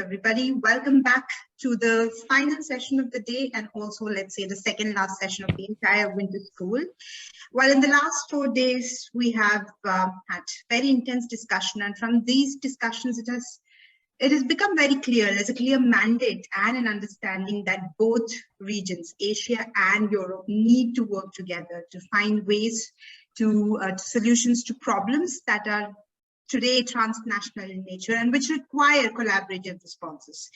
everybody. Welcome back to the final session of the day and also, let's say, the second last session of the entire winter school. Well, in the last 4 days, we have had very intense discussion, and from these discussions, it has become very clear. There's a clear mandate and an understanding that both regions, Asia and Europe, need to work together to find ways to solutions to problems that are today transnational in nature and which require collaborative responses.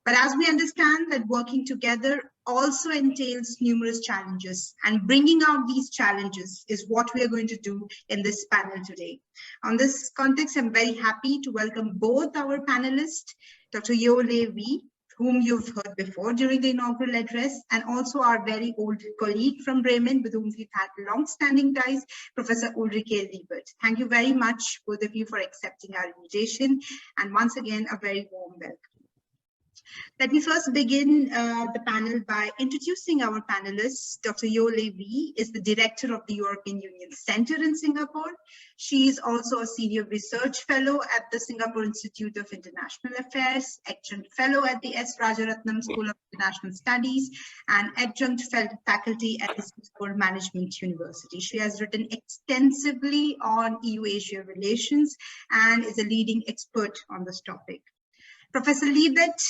But as we understand that working together also entails numerous challenges, and bringing out these challenges is what we are going to do in this panel today. On this context, I'm very happy to welcome both our panelists, Dr. Hwee, whom you've heard before during the inaugural address, and also our very old colleague from Bremen, with whom we've had long-standing ties, Professor Ulrike Liebert. Thank you very much, both of you, for accepting our invitation, and once again, a very warm welcome. Let me first begin the panel by introducing our panelists. Dr. Hwee is the director of the European Union Center in Singapore. She is also a senior research fellow at the Singapore Institute of International Affairs, adjunct fellow at the S. Rajaratnam School of International Studies, and adjunct faculty at the Singapore Management University. She has written extensively on EU-Asia relations and is a leading expert on this topic. Professor Liebert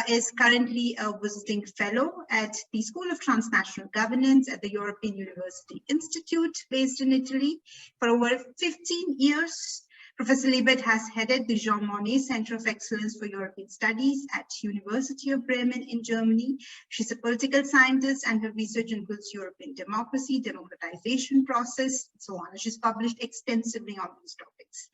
is currently a visiting fellow at the School of Transnational Governance at the European University Institute, based in Italy. For over 15 years, Professor Liebert has headed the Jean Monnet Center of Excellence for European Studies at University of Bremen in Germany. She's a political scientist, and her research includes European democracy, democratization process, and so on. She's published extensively on these topics.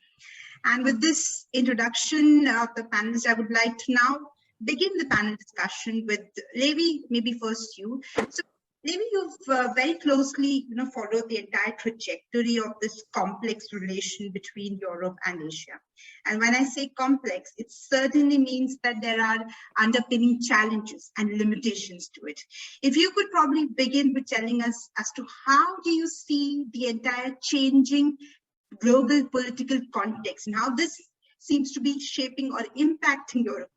And with this introduction of the panelists, I would like to now begin the panel discussion with Levi, maybe first you. So Levi, you've very closely followed the entire trajectory of this complex relation between Europe and Asia. And when I say complex, it certainly means that there are underpinning challenges and limitations to it. If you could probably begin with telling us as to how do you see the entire changing global political context and how this seems to be shaping or impacting Europe.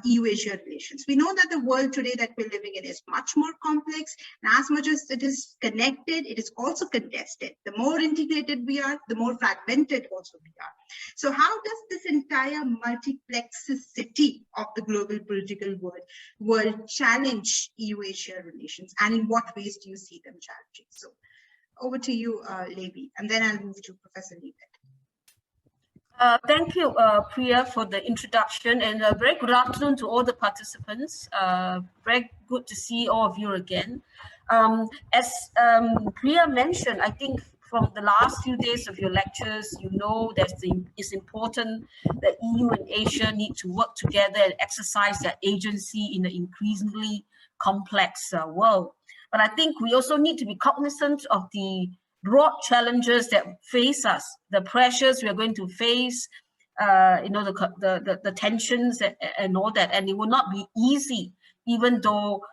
EU-Asia relations. We know that the world today that we're living in is much more complex, and as much as it is connected, it is also contested. The more integrated we are, the more fragmented also we are. So how does this entire multiplexicity of the global political world challenge EU-Asia relations, and in what ways do you see them challenging? So over to you, Levi, and then I'll move to Professor Liebert. Thank you, Priya, for the introduction, and a very good afternoon to all the participants. Very good to see all of you again. As Priya mentioned, I think from the last few days of your lectures, you know that it's important that EU and Asia need to work together and exercise their agency in an increasingly complex world. But I think we also need to be cognizant of the broad challenges that face us, the pressures we are going to face, the tensions and all that, and it will not be easy, even though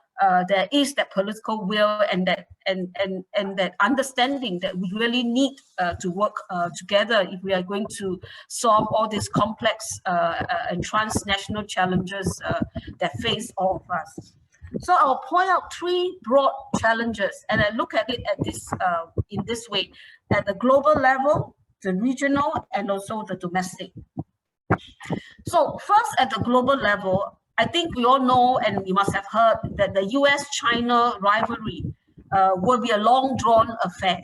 there is that political will and that understanding that we really need to work together if we are going to solve all these complex and transnational challenges that face all of us. So I'll point out three broad challenges, and I look at it in this way: at the global level, the regional, and also the domestic. So first, at the global level, I think we all know, and you must have heard, that the US-China rivalry will be a long-drawn affair,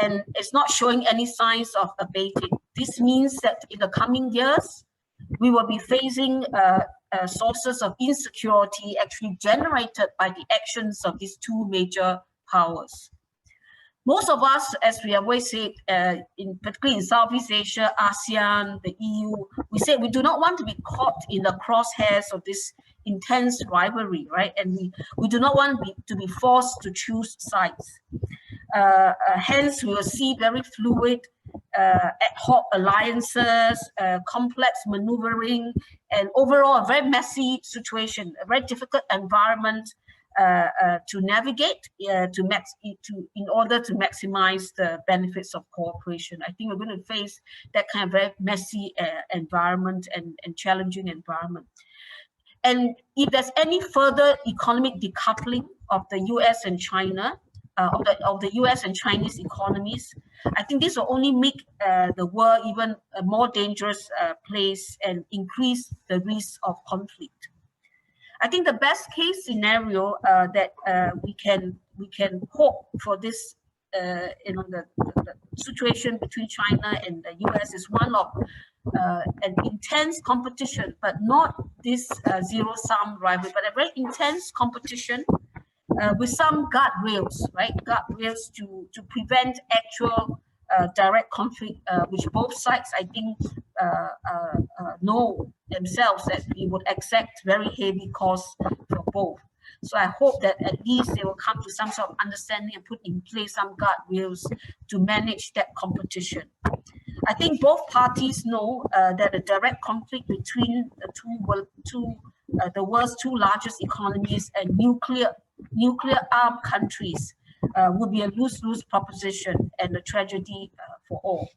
and it's not showing any signs of abating. This means that in the coming years, we will be facing sources of insecurity actually generated by the actions of these two major powers. Most of us, as we always say, particularly in Southeast Asia, ASEAN, the EU, we say we do not want to be caught in the crosshairs of this intense rivalry, right? And we do not want to be forced to choose sides. Hence, we will see very fluid ad hoc alliances, complex maneuvering, and overall a very messy situation, a very difficult environment to navigate in order to maximize the benefits of cooperation. I think we're going to face that kind of very messy environment and challenging environment. And if there's any further economic decoupling of the US and China, of the US and Chinese economies, I think this will only make the world even a more dangerous place and increase the risk of conflict. I think the best case scenario that we can hope for this, the situation between China and the US is one of an intense competition, but not this zero-sum rivalry, but a very intense competition with some guardrails, right? Guardrails to prevent actual direct conflict, which both sides, I think, know themselves that we would accept very heavy costs for both. So I hope that at least they will come to some sort of understanding and put in place some guardrails to manage that competition. I think both parties know that a direct conflict between the world's two largest economies and nuclear armed countries would be a lose-lose proposition and a tragedy for all.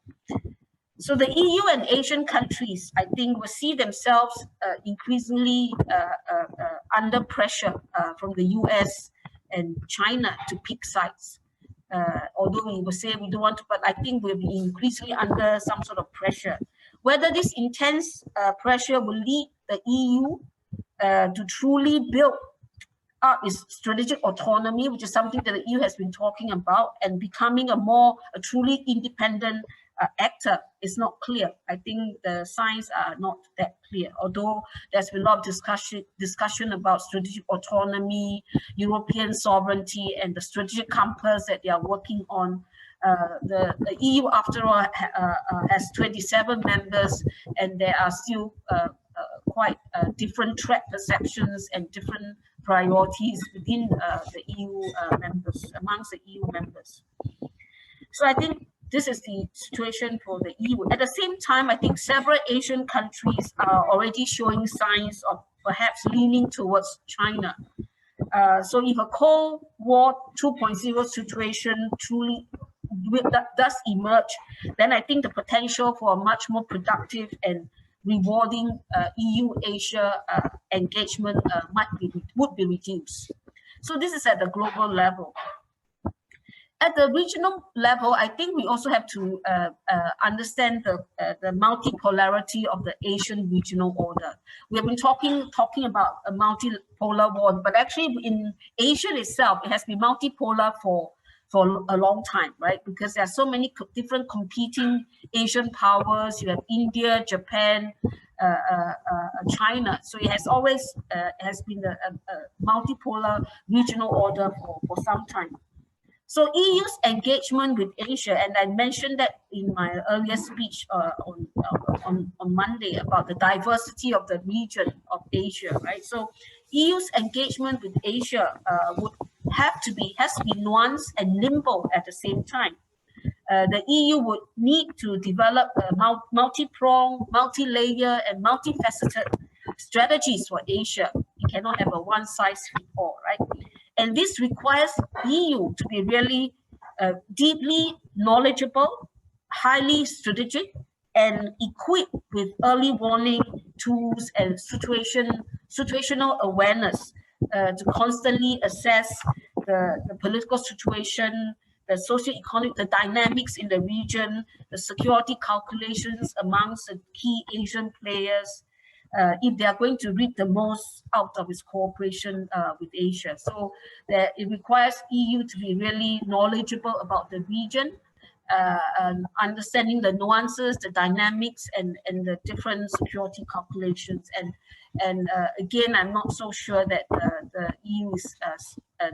So the EU and Asian countries, I think, will see themselves increasingly under pressure from the US and China to pick sides. Although we will say we don't want to, but I think we'll be increasingly under some sort of pressure. Whether this intense pressure will lead the EU to truly build up its strategic autonomy, which is something that the EU has been talking about, and becoming a truly independent actor, is not clear. I think the signs are not that clear, although there's been a lot of discussion about strategic autonomy, European sovereignty, and the strategic compass that they are working on. The EU, after all, has 27 members, and there are still quite different threat perceptions and different priorities within the EU members, amongst the EU members. So I think this is the situation for the EU. At the same time, I think several Asian countries are already showing signs of perhaps leaning towards China. So if a Cold War 2.0 situation truly does emerge, then I think the potential for a much more productive and rewarding EU-Asia engagement would be reduced. So this is at the global level. At the regional level, I think we also have to understand the multipolarity of the Asian regional order. We have been talking about a multipolar world, but actually in Asia itself, it has been multipolar for a long time, right? Because there are so many different competing Asian powers. You have India, Japan, China. So it has always has been a multipolar regional order for some time. So EU's engagement with Asia, and I mentioned that in my earlier speech on Monday about the diversity of the region of Asia, right? So EU's engagement with Asia has to be nuanced and nimble at the same time. The EU would need to develop a multi-pronged, multi-layer, and multifaceted strategies for Asia. You cannot have a one-size-fits-all, right? And this requires EU to be really deeply knowledgeable, highly strategic, and equipped with early warning tools and situational awareness to constantly assess the political situation, the socio-economic, the dynamics in the region, the security calculations amongst the key Asian players, if they are going to reap the most out of its cooperation with Asia. So it requires EU to be really knowledgeable about the region, understanding the nuances, the dynamics, and the different security calculations. And again, I'm not so sure that the EU is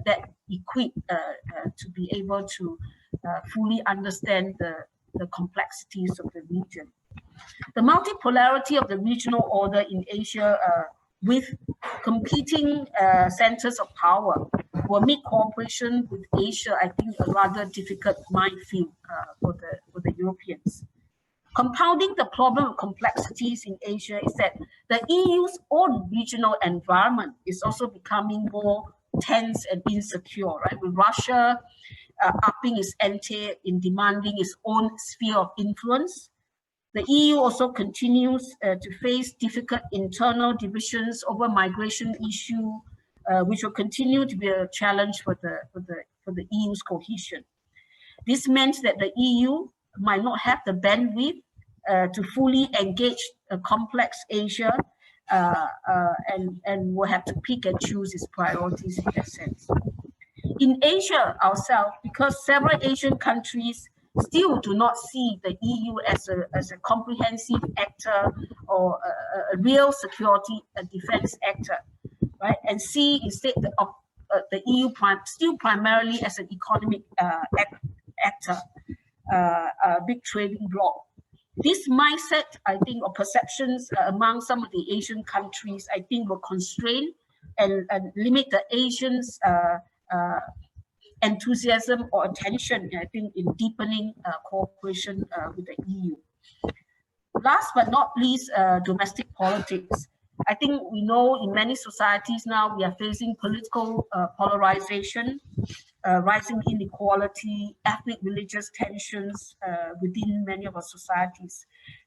that equipped to be able to fully understand the complexities of the region. The multipolarity of the regional order in Asia with competing centers of power will make cooperation with Asia, I think, a rather difficult minefield for the Europeans. Compounding the problem of complexities in Asia is that the EU's own regional environment is also becoming more tense and insecure, right? With Russia upping its ante in demanding its own sphere of influence, The EU also continues to face difficult internal divisions over migration issue, which will continue to be a challenge for the EU's cohesion. This meant that the EU might not have the bandwidth to fully engage a complex Asia and will have to pick and choose its priorities in that sense. In Asia ourselves, because several Asian countries still do not see the EU as a comprehensive actor or a real security and defense actor, right? And see instead of the EU still primarily as an economic actor, a big trading bloc. This mindset, I think, or perceptions among some of the Asian countries, I think, will constrain and limit the Asians' enthusiasm or attention, I think, in deepening cooperation with the EU. Last but not least, domestic politics. I think we know in many societies now we are facing political polarization, rising inequality, ethnic religious tensions within many of our societies.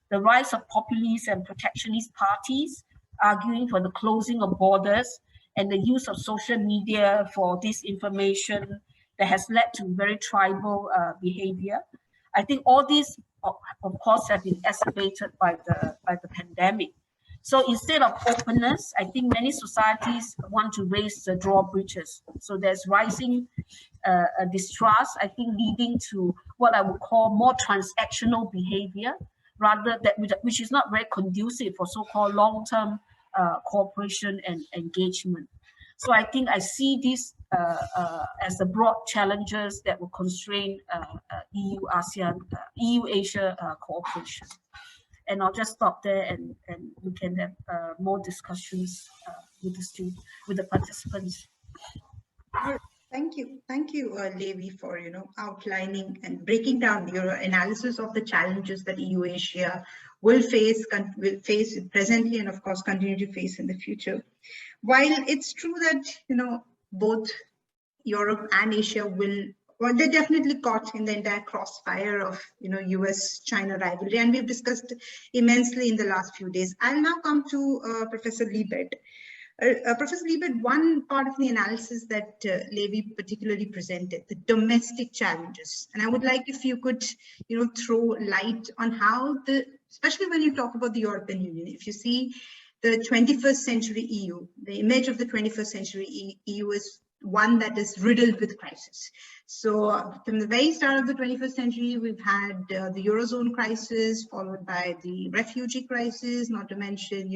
The rise of populist and protectionist parties arguing for the closing of borders and the use of social media for disinformation that has led to very tribal behavior. I think all these, of course, have been exacerbated by the pandemic. So instead of openness, I think many societies want to raise the drawbridges. So there's rising distrust, I think, leading to what I would call more transactional behavior, rather which is not very conducive for so-called long-term cooperation and engagement. So I think I see this as the broad challenges that will constrain EU-ASEAN, EU-Asia cooperation. And I'll just stop there, and we can have more discussions with the participants. Thank you, Levi, for outlining and breaking down your analysis of the challenges that EU-Asia will face presently, and of course continue to face in the future. While it's true that both Europe and Asia they're definitely caught in the entire crossfire of US-China rivalry, and we've discussed immensely in the last few days. I'll now come to Professor Liebert. Professor Liebert, one part of the analysis that Levi particularly presented, the domestic challenges, and I would like if you could throw light on how especially when you talk about the European Union, if you see the 21st century EU, the image of the 21st century EU is one that is riddled with crisis. So from the very start of the 21st century, we've had the Eurozone crisis, followed by the refugee crisis, not to mention,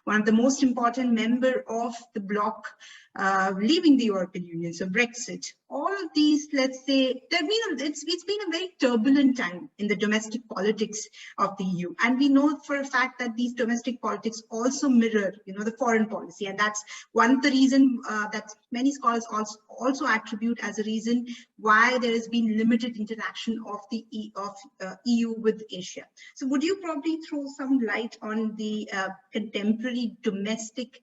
one of the most important member of the bloc leaving the European Union, so Brexit. All of these, let's say, it's been a very turbulent time in the domestic politics of the EU. And we know for a fact that these domestic politics also mirror, the foreign policy. And that's one of the reason that many scholars also attribute as a reason why there has been limited interaction of the EU with Asia. So would you probably throw some light on the contemporary domestic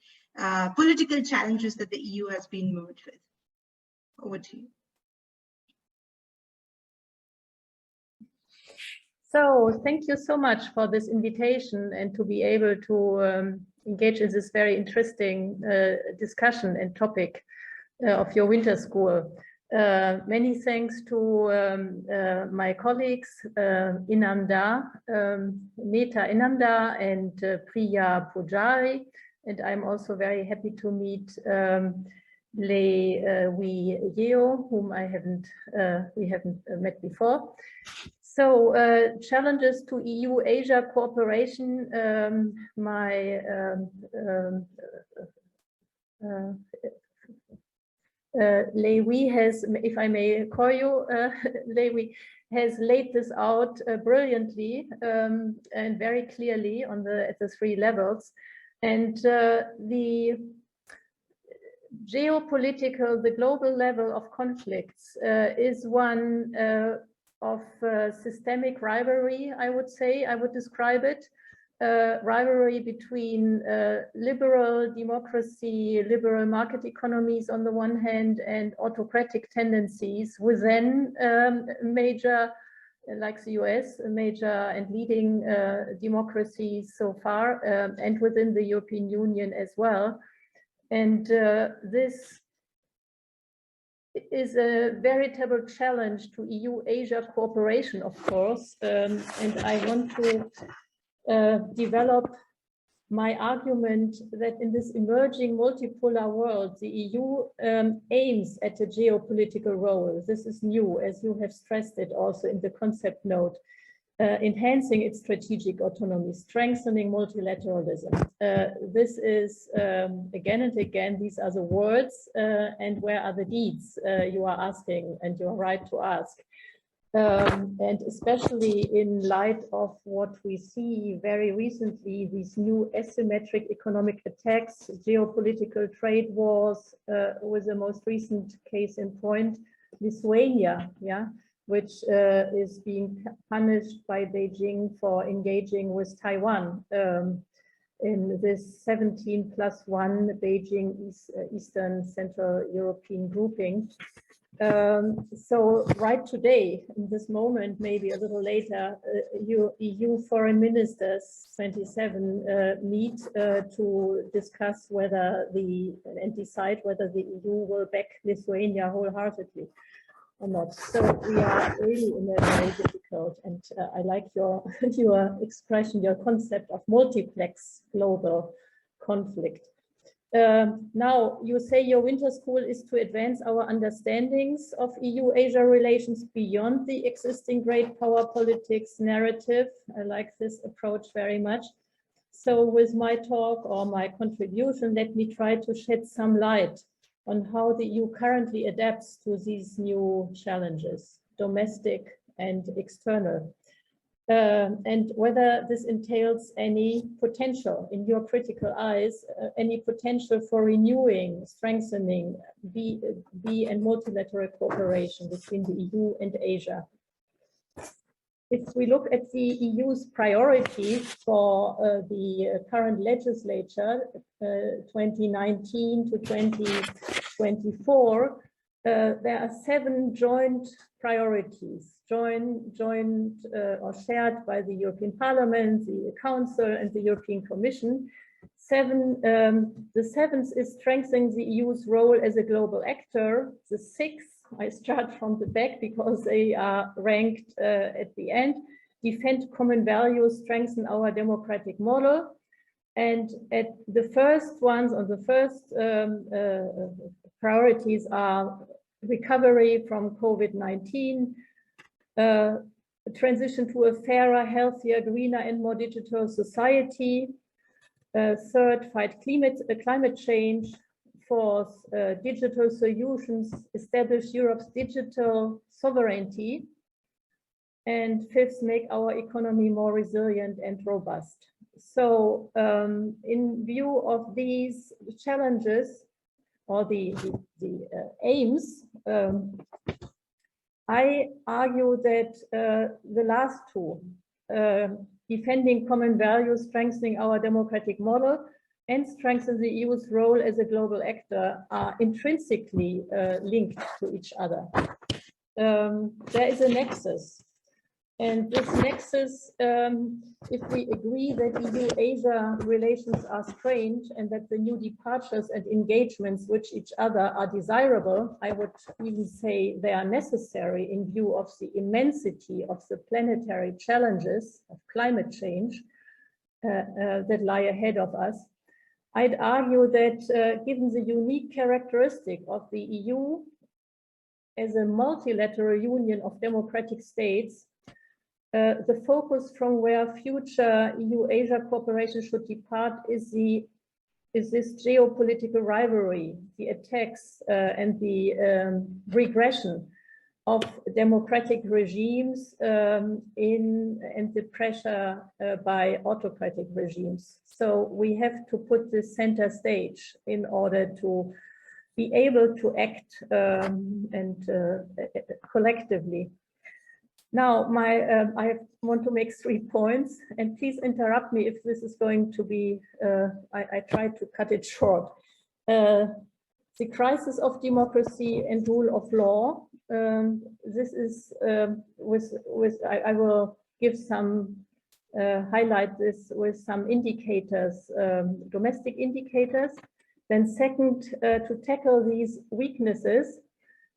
political challenges that the EU has been merged with? Over to you. So thank you so much for this invitation and to be able to engage in this very interesting discussion and topic of your winter school. Many thanks to my colleagues Inamda, Meta Inamda and Priya Poojary, and I'm also very happy to meet Hwee, whom we haven't met before. So challenges to EU-Asia cooperation. Hwee has, if I may call you, Hwee has laid this out brilliantly and very clearly on at the three levels. And the geopolitical, the global level of conflicts is one of systemic rivalry, I would say, I would describe it. Rivalry between liberal democracy, liberal market economies on the one hand, and autocratic tendencies within major like the US, a major and leading democracy so far, and within the European Union as well. And this is a veritable challenge to EU-Asia cooperation, of course, and I want to develop my argument that in this emerging multipolar world, the EU aims at a geopolitical role. This is new, as you have stressed it also in the concept note, enhancing its strategic autonomy, strengthening multilateralism. This is, again and again, these are the words, and where are the deeds, you are asking, and you are right to ask. And especially in light of what we see very recently, these new asymmetric economic attacks, geopolitical trade wars, with the most recent case in point, Lithuania, which is being punished by Beijing for engaging with Taiwan in this 17+1 Beijing Eastern Central European grouping. So right today, in this moment, maybe a little later, EU foreign ministers, 27, meet to discuss whether and decide whether the EU will back Lithuania wholeheartedly or not. So we are really in a very difficult, and I like your expression, your concept of multiplex global conflict. Now, you say your winter school is to advance our understandings of EU-Asia relations beyond the existing great power politics narrative. I like this approach very much. So with my talk or my contribution, let me try to shed some light on how the EU currently adapts to these new challenges, domestic and external. And whether this entails any potential, in your critical eyes, any potential for renewing, strengthening and multilateral cooperation between the EU and Asia. If we look at the EU's priorities for the current legislature, 2019 to 2024, there are 7 joint priorities, joined or shared by the European Parliament, the Council, and the European Commission. The 7th is strengthening the EU's role as a global actor. The 6th, I start from the back because they are ranked at the end, defend common values, strengthen our democratic model. And at the first ones, on the first priorities are recovery from COVID-19, transition to a fairer, healthier, greener, and more digital society. 3rd, fight climate change. 4th, digital solutions, establish Europe's digital sovereignty. And 5th, make our economy more resilient and robust. So in view of these challenges or the aims, I argue that the last 2, defending common values, strengthening our democratic model, and strengthen the EU's role as a global actor are intrinsically linked to each other. There is a nexus. And this nexus, if we agree that EU-Asia relations are strained and that the new departures and engagements with each other are desirable, I would even say they are necessary in view of the immensity of the planetary challenges of climate change that lie ahead of us. I'd argue that given the unique characteristic of the EU as a multilateral union of democratic states, the focus from where future EU-Asia cooperation should depart is this geopolitical rivalry, the attacks and the regression of democratic regimes and the pressure by autocratic regimes. So we have to put this center stage in order to be able to act collectively. Now, I want to make 3 points, and please interrupt me if this is going to be, I try to cut it short. The crisis of democracy and rule of law this is I will give some highlight this with some indicators, domestic indicators. Then second, to tackle these weaknesses,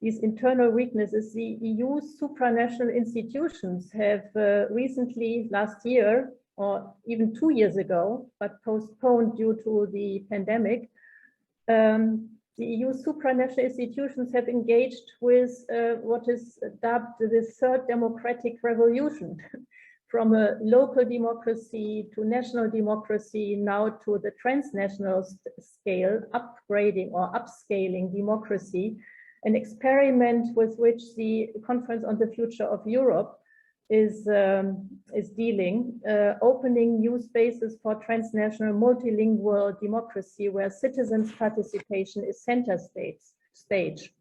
these internal weaknesses, the EU supranational institutions have recently, last year, or even 2 years ago, but postponed due to the pandemic, the EU supranational institutions have engaged with what is dubbed the third democratic revolution, from a local democracy to national democracy, now to the transnational scale, upgrading or upscaling democracy, an experiment with which the Conference on the Future of Europe is dealing, opening new spaces for transnational multilingual democracy where citizens' participation is center stage.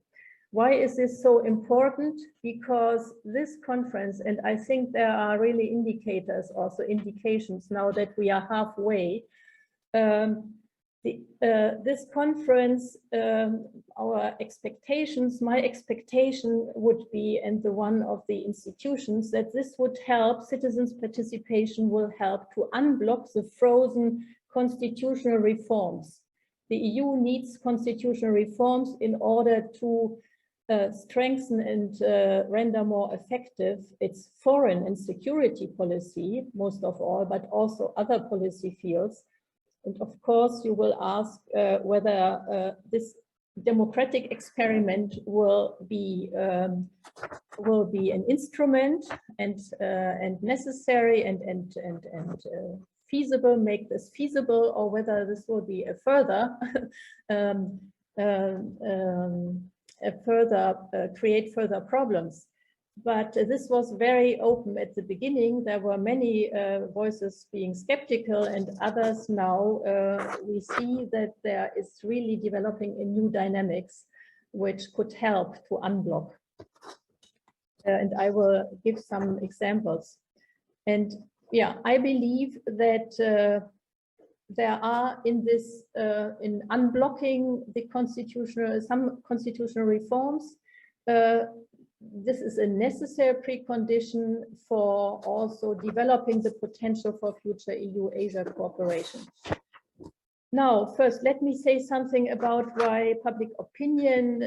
Why is this so important? Because this conference, and I think there are really indicators, also indications now that we are halfway, this conference, our expectations, my expectation would be, and the one of the institutions, that this would help, citizens' participation will help to unblock the frozen constitutional reforms. The EU needs constitutional reforms in order to strengthen and render more effective its foreign and security policy, most of all, but also other policy fields. And of course, you will ask whether this democratic experiment will be an instrument and necessary and feasible, make this feasible, or whether this will be a further create further problems. But this was very open at the beginning. There were many voices being skeptical, and others now we see that there is really developing a new dynamics which could help to unblock. And I will give some examples. And yeah, I believe that there are in this, in unblocking the some constitutional reforms, this is a necessary precondition for also developing the potential for future EU-Asia cooperation. Now, first, let me say something about why public opinion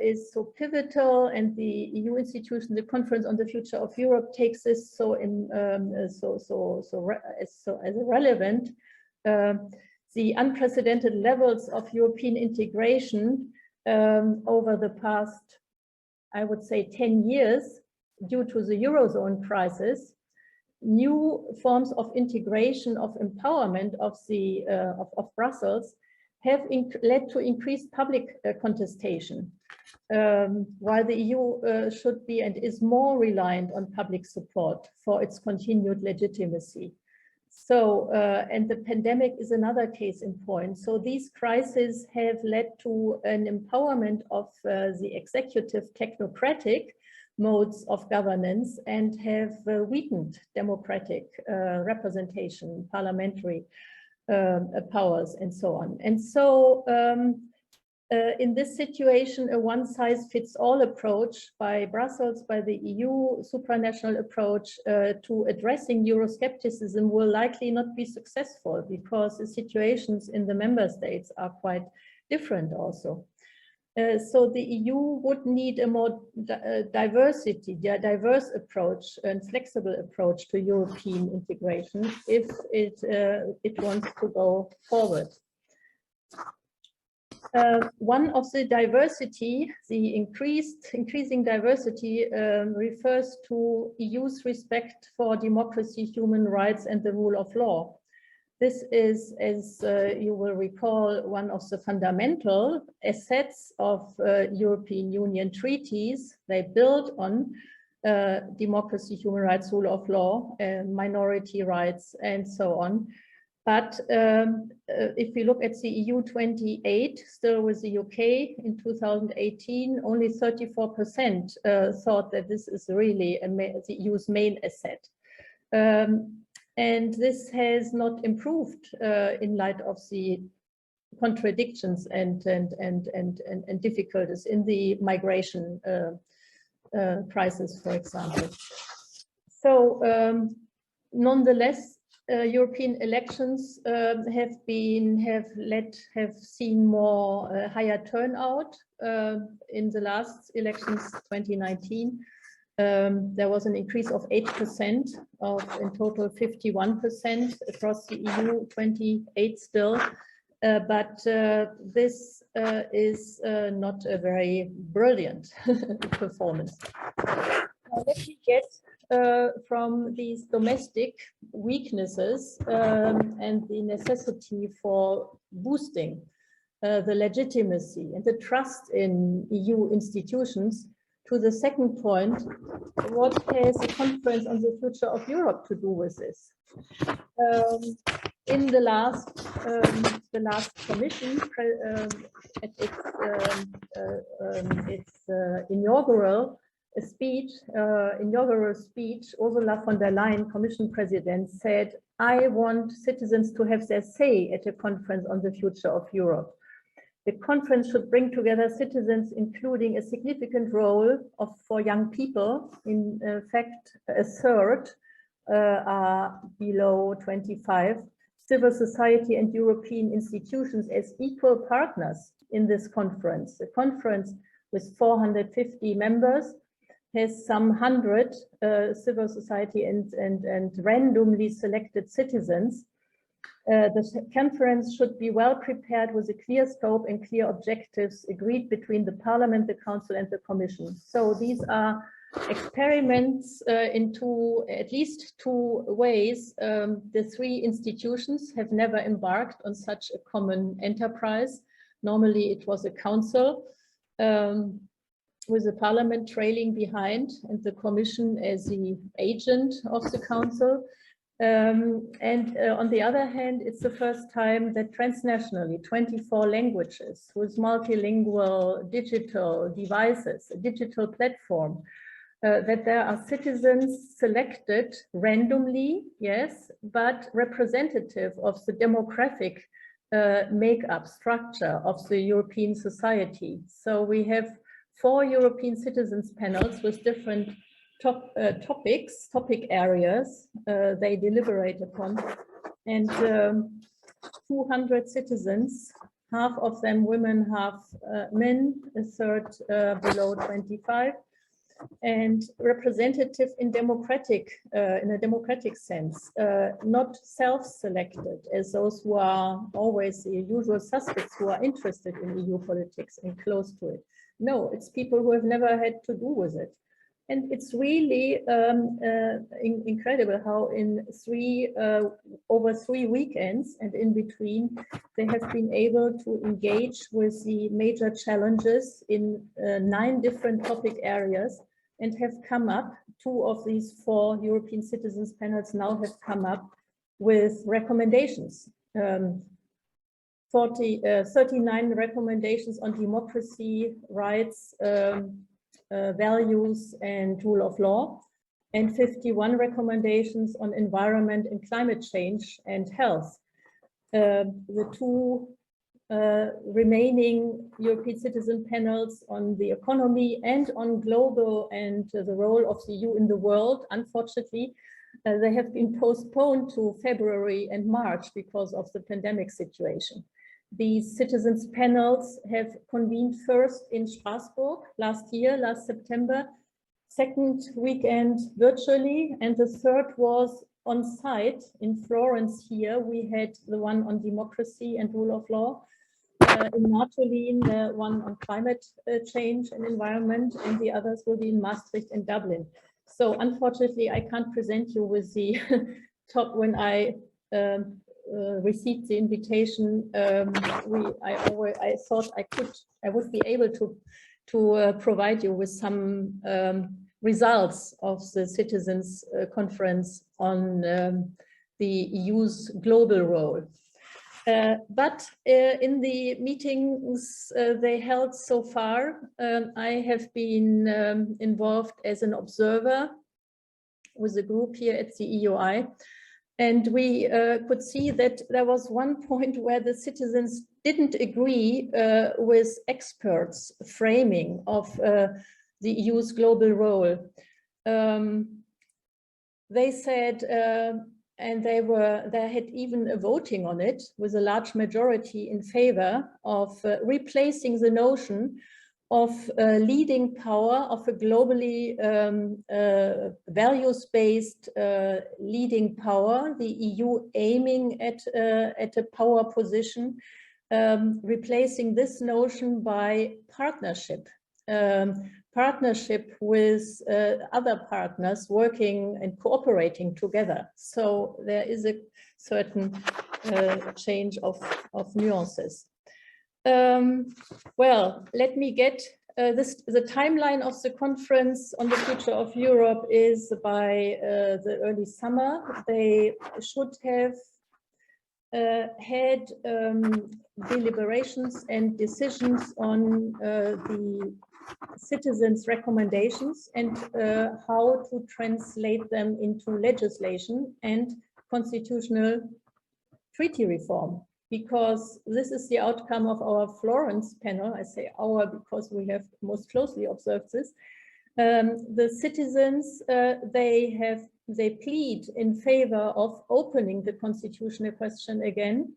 is so pivotal, and the EU institution, the Conference on the Future of Europe, takes this so as relevant. The unprecedented levels of European integration over the past, I would say, 10 years, due to the Eurozone crisis, new forms of integration, of empowerment of the of Brussels have led to increased public contestation, while the EU should be and is more reliant on public support for its continued legitimacy. So, and the pandemic is another case in point. So these crises have led to an empowerment of the executive technocratic modes of governance and have weakened democratic representation, parliamentary powers, and so on. And so in this situation, a one-size-fits-all approach by Brussels, by the EU supranational approach to addressing Euroscepticism will likely not be successful, because the situations in the member states are quite different also. So the EU would need a more diverse approach and flexible approach to European integration if it wants to go forward. One of the diversity, the increasing diversity refers to EU's respect for democracy, human rights, and the rule of law. This is, as you will recall, one of the fundamental assets of European Union treaties. They build on democracy, human rights, rule of law, minority rights, and so on. But if we look at the EU 28, still with the UK in 2018, only 34% thought that this is really the EU's main asset. And this has not improved in light of the contradictions and difficulties in the migration crisis, for example. So nonetheless, European elections have seen more higher turnout in the last elections, 2019. There was an increase of 8% in total 51% across the EU, 28 still. But this is not a very brilliant performance. Now let me get from these domestic weaknesses and the necessity for boosting the legitimacy and the trust in EU institutions to the second point. What has the Conference on the Future of Europe to do with this? In the last commission, at its inaugural speech, Ursula von der Leyen, Commission President, said, "I want citizens to have their say at a conference on the future of Europe. The conference should bring together citizens, including a significant role for young people. In fact, a third are below 25. Civil society and European institutions as equal partners in this conference. The conference with 450 members has some 100 civil society and randomly selected citizens. The conference should be well prepared with a clear scope and clear objectives agreed between the Parliament, the Council and the Commission." So these are experiments into at least two ways. The three institutions have never embarked on such a common enterprise. Normally it was a council with the Parliament trailing behind and the Commission as the agent of the council. On the other hand, it's the first time that transnationally 24 languages with multilingual digital devices, a digital platform, that there are citizens selected randomly, yes, but representative of the demographic make-up structure of the European society. So we have 4 European citizens panels with different topic areas they deliberate upon, and 200 citizens, half of them women, half men, a third below 25, and representative in a democratic sense, not self-selected as those who are always the usual suspects who are interested in EU politics and close to it. No, it's people who have never had to do with it. And it's really incredible how in over 3 weekends and in between, they have been able to engage with the major challenges in 9 different topic areas and have come up, 2 of these 4 European citizens panels now have come up with recommendations. 39 recommendations on democracy, rights, values and rule of law, and 51 recommendations on environment and climate change and health. The 2 remaining European citizen panels on the economy and on global and the role of the EU in the world, unfortunately, they have been postponed to February and March because of the pandemic situation. These citizens panels have convened first in Strasbourg last September, second weekend virtually, and the third was on site in Florence here. We had the one on democracy and rule of law, in Martolin, the one on climate change and environment, and the others will be in Maastricht and Dublin. So unfortunately, I can't present you with the top. When I received the invitation, I thought I would be able to provide you with some results of the Citizens Conference on the EU's global role. But in the meetings they held so far, I have been involved as an observer with a group here at the EUI. And we could see that there was one point where the citizens didn't agree with experts' framing of the EU's global role. They said, and they had even a voting on it with a large majority in favor of replacing the notion of leading power, of a globally values-based leading power, the EU aiming at a power position, replacing this notion by partnership. Partnership with other partners working and cooperating together. So there is a certain change of nuances. Well, let me get the timeline of the conference on the future of Europe is by the early summer. They should have had deliberations and decisions on the citizens' recommendations and how to translate them into legislation and constitutional treaty reform, because this is the outcome of our Florence panel. I say our because we have most closely observed this. The citizens, they plead in favor of opening the constitutional question again,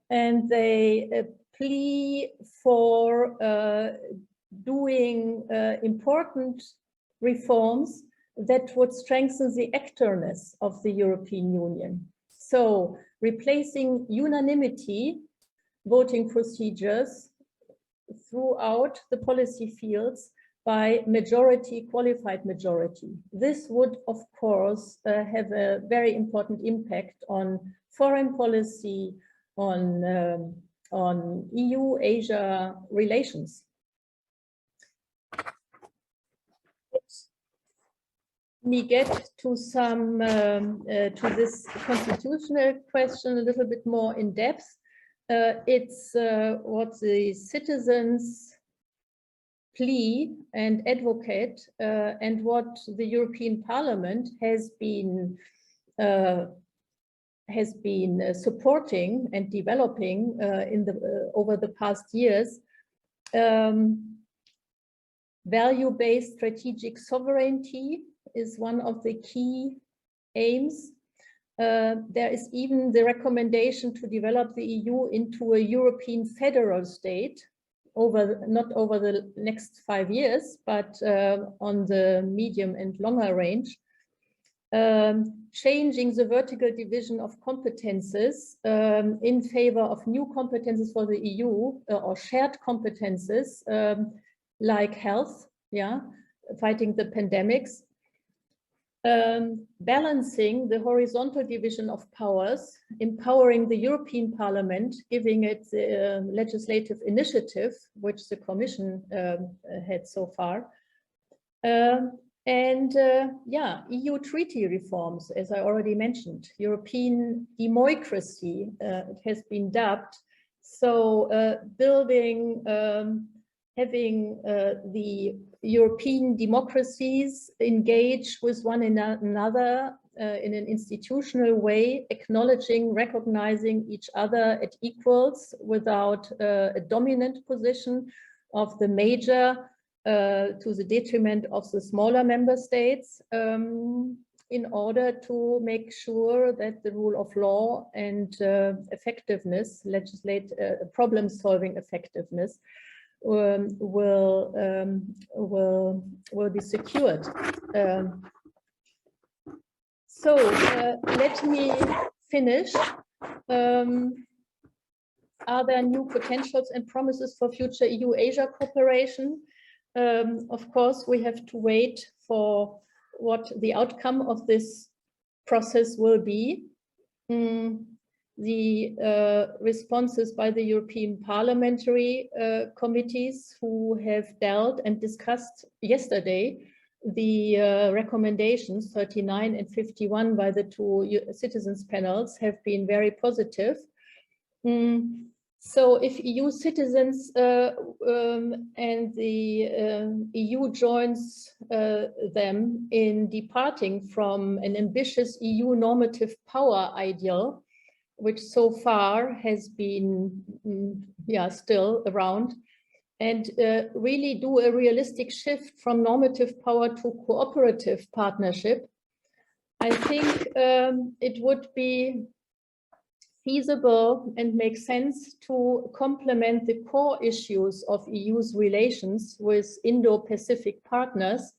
and they plea for doing important reforms that would strengthen the actorness of the European Union. So replacing unanimity voting procedures throughout the policy fields by majority, qualified majority. This would, of course, have a very important impact on foreign policy, on EU-Asia relations. Let me get to some to this constitutional question a little bit more in depth. It's what the citizens plea and advocate, and what the European Parliament has been supporting and developing over the past years. Value-based strategic sovereignty is one of the key aims. There is even the recommendation to develop the EU into a European federal state, not over the next 5 years, but on the medium and longer range. Changing the vertical division of competences in favor of new competences for the EU, or shared competences like health, fighting the pandemics. Balancing the horizontal division of powers, empowering the European Parliament, giving it legislative initiative, which the Commission had so far. EU treaty reforms, as I already mentioned, European democracy, it has been dubbed. So building, having the European democracies engage with one another in an institutional way, acknowledging, recognizing each other at equals without a dominant position of the major to the detriment of the smaller member states, in order to make sure that the rule of law and effectiveness, problem-solving effectiveness, will be secured. So let me finish. Are there new potentials and promises for future EU-Asia cooperation? Of course, we have to wait for what the outcome of this process will be. The responses by the European parliamentary committees who have dealt and discussed yesterday the recommendations 39 and 51 by the two citizens panels have been very positive. So if EU citizens and the EU joins them in departing from an ambitious EU normative power ideal, which so far has been still around, and really do a realistic shift from normative power to cooperative partnership, I think it would be feasible and make sense to complement the core issues of EU's relations with Indo-Pacific partners,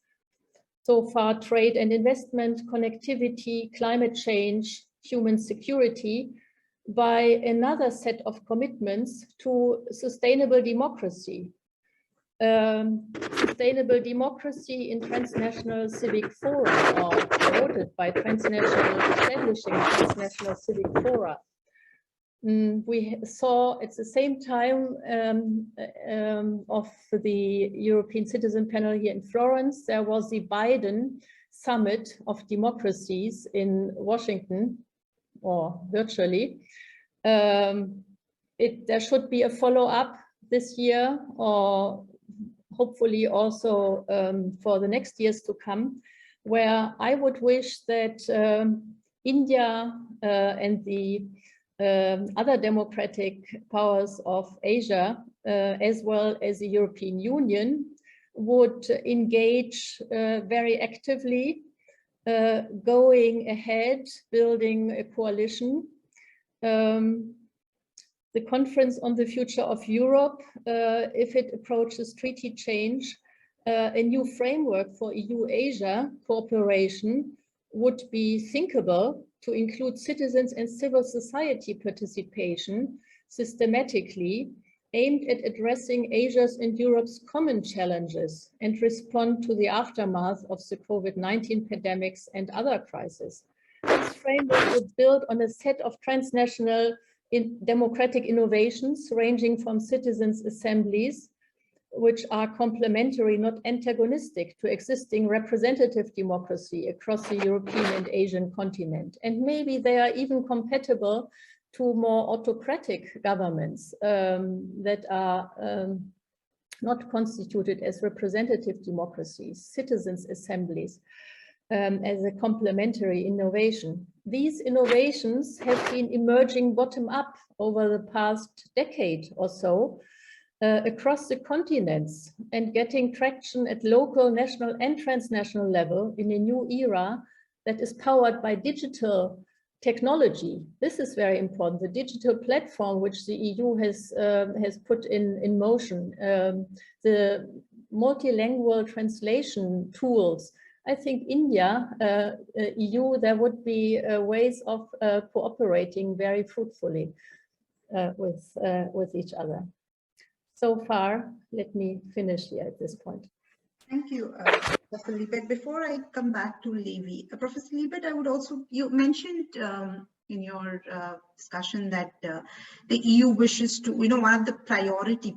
so far trade and investment, connectivity, climate change, human security, by another set of commitments to sustainable democracy. Sustainable democracy in transnational civic fora, or promoted by establishing transnational civic fora. We saw at the same time of the European Citizen Panel here in Florence, there was the Biden Summit of Democracies in Washington, or virtually. There should be a follow-up this year, or hopefully also for the next years to come, where I would wish that India and the other democratic powers of Asia, as well as the European Union, would engage very actively, going ahead, building a coalition. The Conference on the Future of Europe, if it approaches treaty change, a new framework for EU-Asia cooperation would be thinkable to include citizens and civil society participation systematically, aimed at addressing Asia's and Europe's common challenges and respond to the aftermath of the COVID-19 pandemics and other crises. This framework would build on a set of transnational democratic innovations ranging from citizens' assemblies, which are complementary, not antagonistic, to existing representative democracy across the European and Asian continent. And maybe they are even compatible to more autocratic governments that are not constituted as representative democracies, citizens' assemblies, as a complementary innovation. These innovations have been emerging bottom-up over the past decade or so, across the continents, and getting traction at local, national and transnational level in a new era that is powered by digital technology. This is very important. The digital platform which the EU has put in motion, the multilingual translation tools. I think India, EU, there would be ways of cooperating very fruitfully with each other. So far, let me finish here at this point. Thank you, Dr. Liebert. Before I come back to Levi, Professor Liebert, I would also, you mentioned in your discussion that the EU wishes to, one of the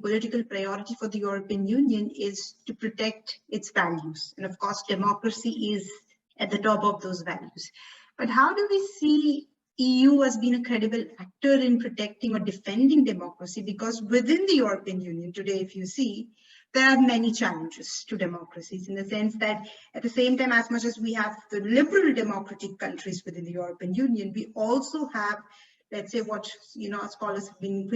political priority for the European Union is to protect its values. And of course, democracy is at the top of those values. But how do we see EU as being a credible actor in protecting or defending democracy? Because within the European Union today, if you see, there are many challenges to democracies, in the sense that at the same time, as much as we have the liberal democratic countries within the European Union, we also have, let's say, what scholars have been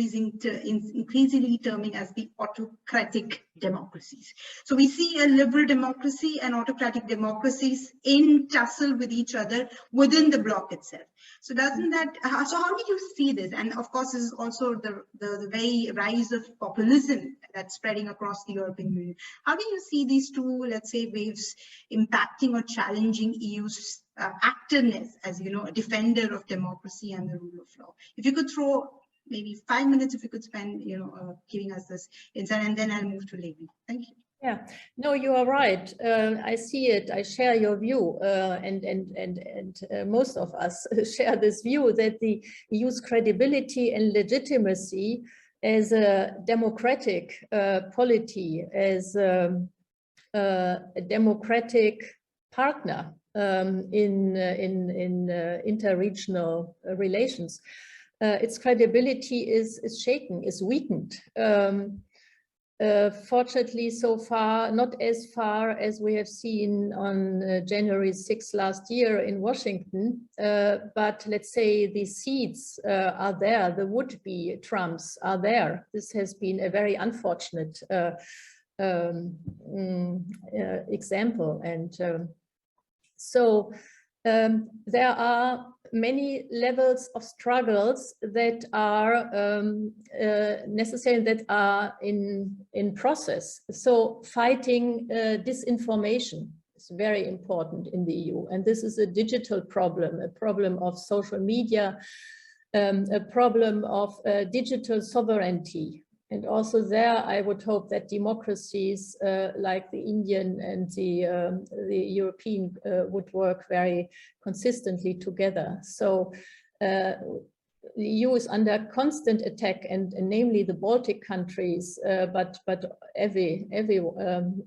increasingly terming as the autocratic democracies. So we see a liberal democracy and autocratic democracies in tussle with each other within the bloc itself. So doesn't that, so how do you see this? And of course, this is also the very rise of populism that's spreading across the European Union. How do you see these two, let's say, waves impacting or challenging EU's activeness as, a defender of democracy and the rule of law? If you could throw maybe 5 minutes, if you could spend, giving us this insight, and then I'll move to Levi. Thank you. Yeah, no, you are right. I see it. I share your view, and most of us share this view that the EU's credibility and legitimacy as a democratic polity, as a democratic partner in interregional relations, its credibility is shaken, is weakened. Fortunately, so far, not as far as we have seen on January 6th last year in Washington, but let's say the seeds are there, the would-be Trumps are there. This has been a very unfortunate example. And so there are many levels of struggles that are necessary, that are in process. So fighting disinformation is very important in the EU. And this is a digital problem, a problem of social media, a problem of digital sovereignty. And also there, I would hope that democracies like the Indian and the European would work very consistently together. So the EU is under constant attack, and namely the Baltic countries, but everyone.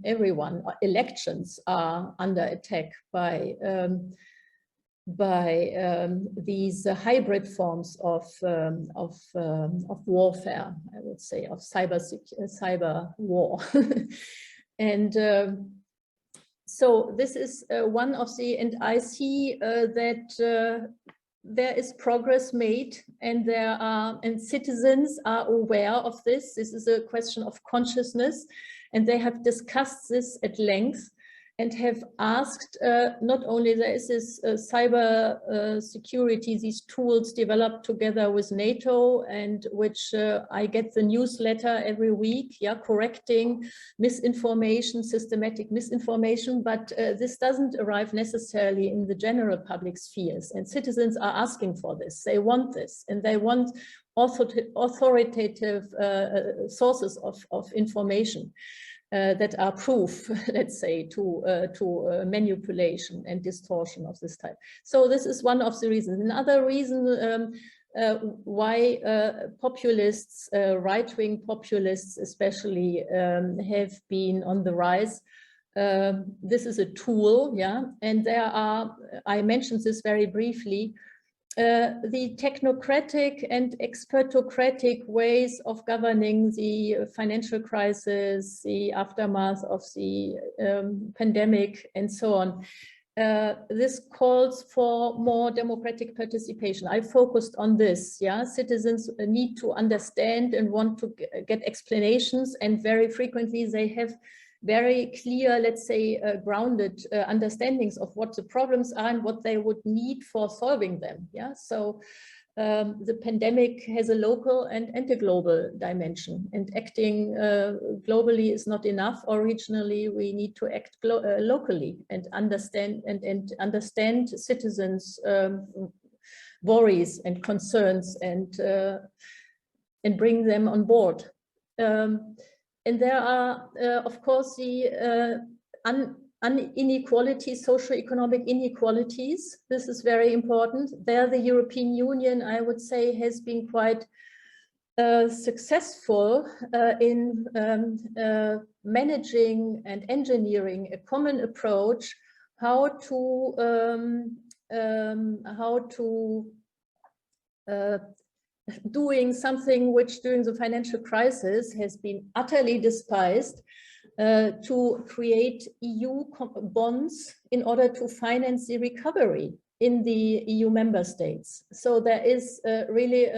Elections are under attack by these hybrid forms of warfare, I would say, of cyber war. And so this is one of the, and I see that there is progress made, and citizens are aware of this. This is a question of consciousness, and they have discussed this at length, and have asked, not only there is this cyber security, these tools developed together with NATO, and which I get the newsletter every week, yeah, correcting misinformation, systematic misinformation, but this doesn't arrive necessarily in the general public spheres, and citizens are asking for this. They want this, and they want authoritative sources of information. That are proof, let's say, to manipulation and distortion of this type. So this is one of the reasons. Another reason why populists, right-wing populists especially, have been on the rise. This is a tool, yeah, and there are, I mentioned this very briefly, the technocratic and expertocratic ways of governing the financial crisis, the aftermath of the pandemic, and so on. This calls for more democratic participation. I focused on this, yeah. Citizens need to understand and want to get explanations, and very frequently they have very clear, let's say, grounded understandings of what the problems are and what they would need for solving them. Yeah, so the pandemic has a local and a global dimension, and acting globally is not enough, or regionally. We need to act locally and understand citizens' worries and concerns, and bring them on board. And there are, of course, the inequalities, socio-economic inequalities. This is very important. There, the European Union, I would say, has been quite successful in managing and engineering a common approach how to doing something which during the financial crisis has been utterly despised, to create EU bonds in order to finance the recovery in the EU member states. So there is really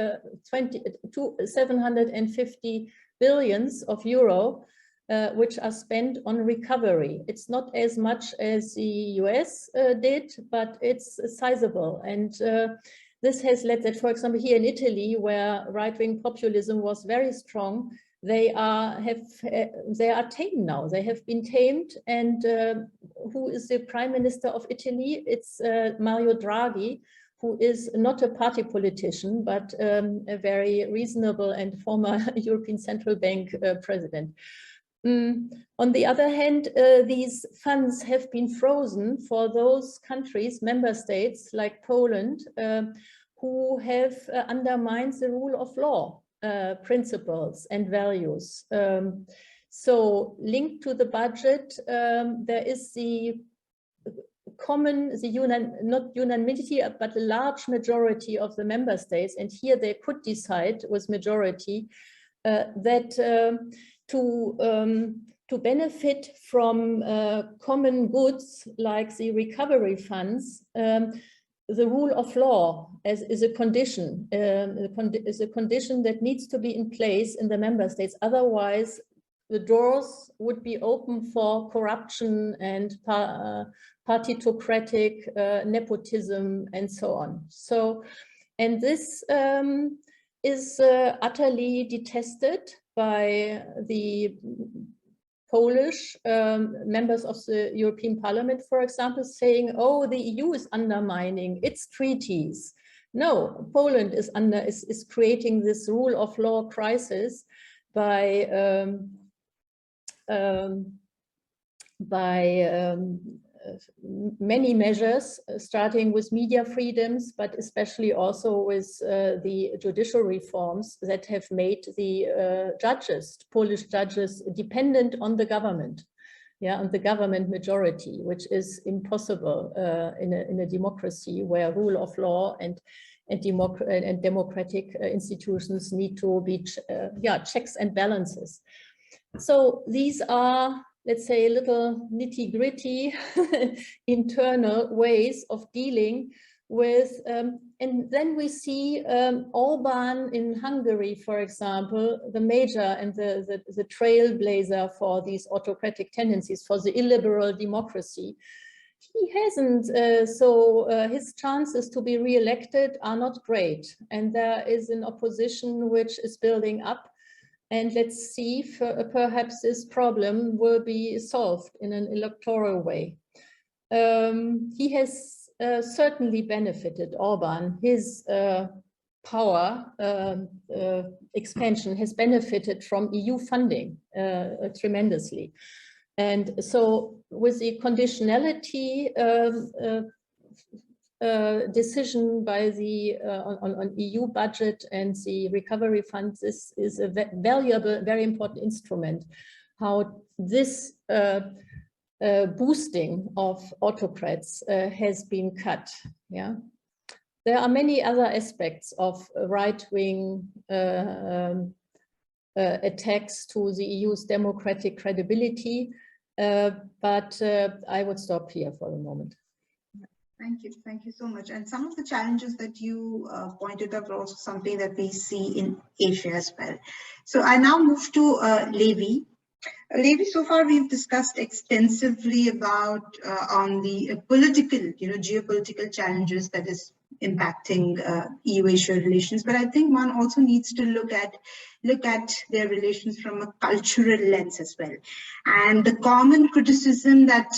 750 billions of euro which are spent on recovery. It's not as much as the US did, but it's sizable. And this has led that, for example, here in Italy, where right-wing populism was very strong, they are tamed now. They have been tamed. And who is the Prime Minister of Italy? It's Mario Draghi, who is not a party politician, but a very reasonable and former European Central Bank president. On the other hand, these funds have been frozen for those countries, member states like Poland, who have undermined the rule of law principles and values. So linked to the budget, there is the common, not unanimity, but a large majority of the member states, and here they could decide with majority that to benefit from common goods like the recovery funds, the rule of law is a condition that needs to be in place in the member states. Otherwise, the doors would be open for corruption and partitocratic nepotism and so on. So, and this is utterly detested by the Polish members of the European Parliament, for example, saying, oh, the EU is undermining its treaties. No, Poland is creating this rule of law crisis by many measures, starting with media freedoms, but especially also with the judicial reforms that have made the Polish judges, dependent on the government, on the government majority, which is impossible in a democracy where rule of law and democratic institutions need to be checks and balances. So these are, let's say, little nitty-gritty internal ways of dealing with, and then we see Orban in Hungary, for example, the major and the trailblazer for these autocratic tendencies, for the illiberal democracy. He hasn't, his chances to be re-elected are not great. And there is an opposition which is building up. And let's see if perhaps this problem will be solved in an electoral way. He has certainly benefited, Orban. His power expansion has benefited from EU funding tremendously. And so with the conditionality decision by the on EU budget and the recovery funds, this is a valuable, very important instrument. How this boosting of autocrats has been cut. Yeah, there are many other aspects of right-wing attacks to the EU's democratic credibility, but I would stop here for the moment. Thank you so much. And some of the challenges that you pointed out are also something that we see in Asia as well. So I now move to Levi. Levi, so far we've discussed extensively about on the political, geopolitical challenges that is impacting EU-Asia relations, but I think one also needs to look at their relations from a cultural lens as well. And the common criticism that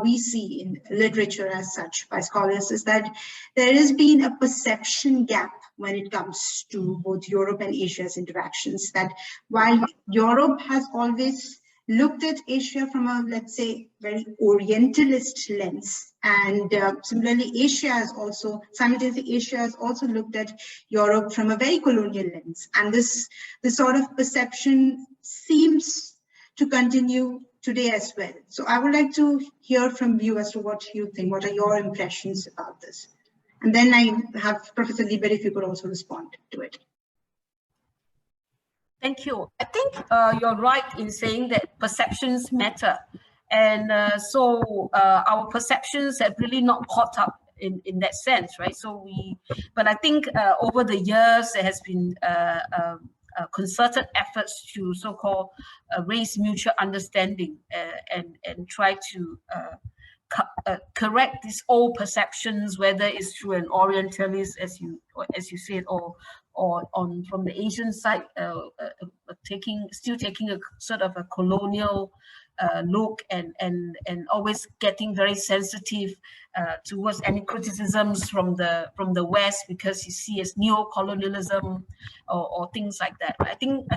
we see in literature as such by scholars is that there has been a perception gap when it comes to both Europe and Asia's interactions, that while Europe has always looked at Asia from a, let's say, very Orientalist lens, and similarly, simultaneously, Asia has also looked at Europe from a very colonial lens. And this sort of perception seems to continue today as well. So I would like to hear from you as to what you think. What are your impressions about this? And then I have Professor Liebert, if you could also respond to it. Thank you. I think you're right in saying that perceptions matter. And so our perceptions have really not caught up in that sense, right? So but I think over the years, there has been concerted efforts to so-called raise mutual understanding and try to correct these old perceptions, whether it's through an Orientalist, as you said, or from the Asian side, still taking a sort of a colonial look and always getting very sensitive towards any criticisms from the West, because you see as neo-colonialism or things like that. I think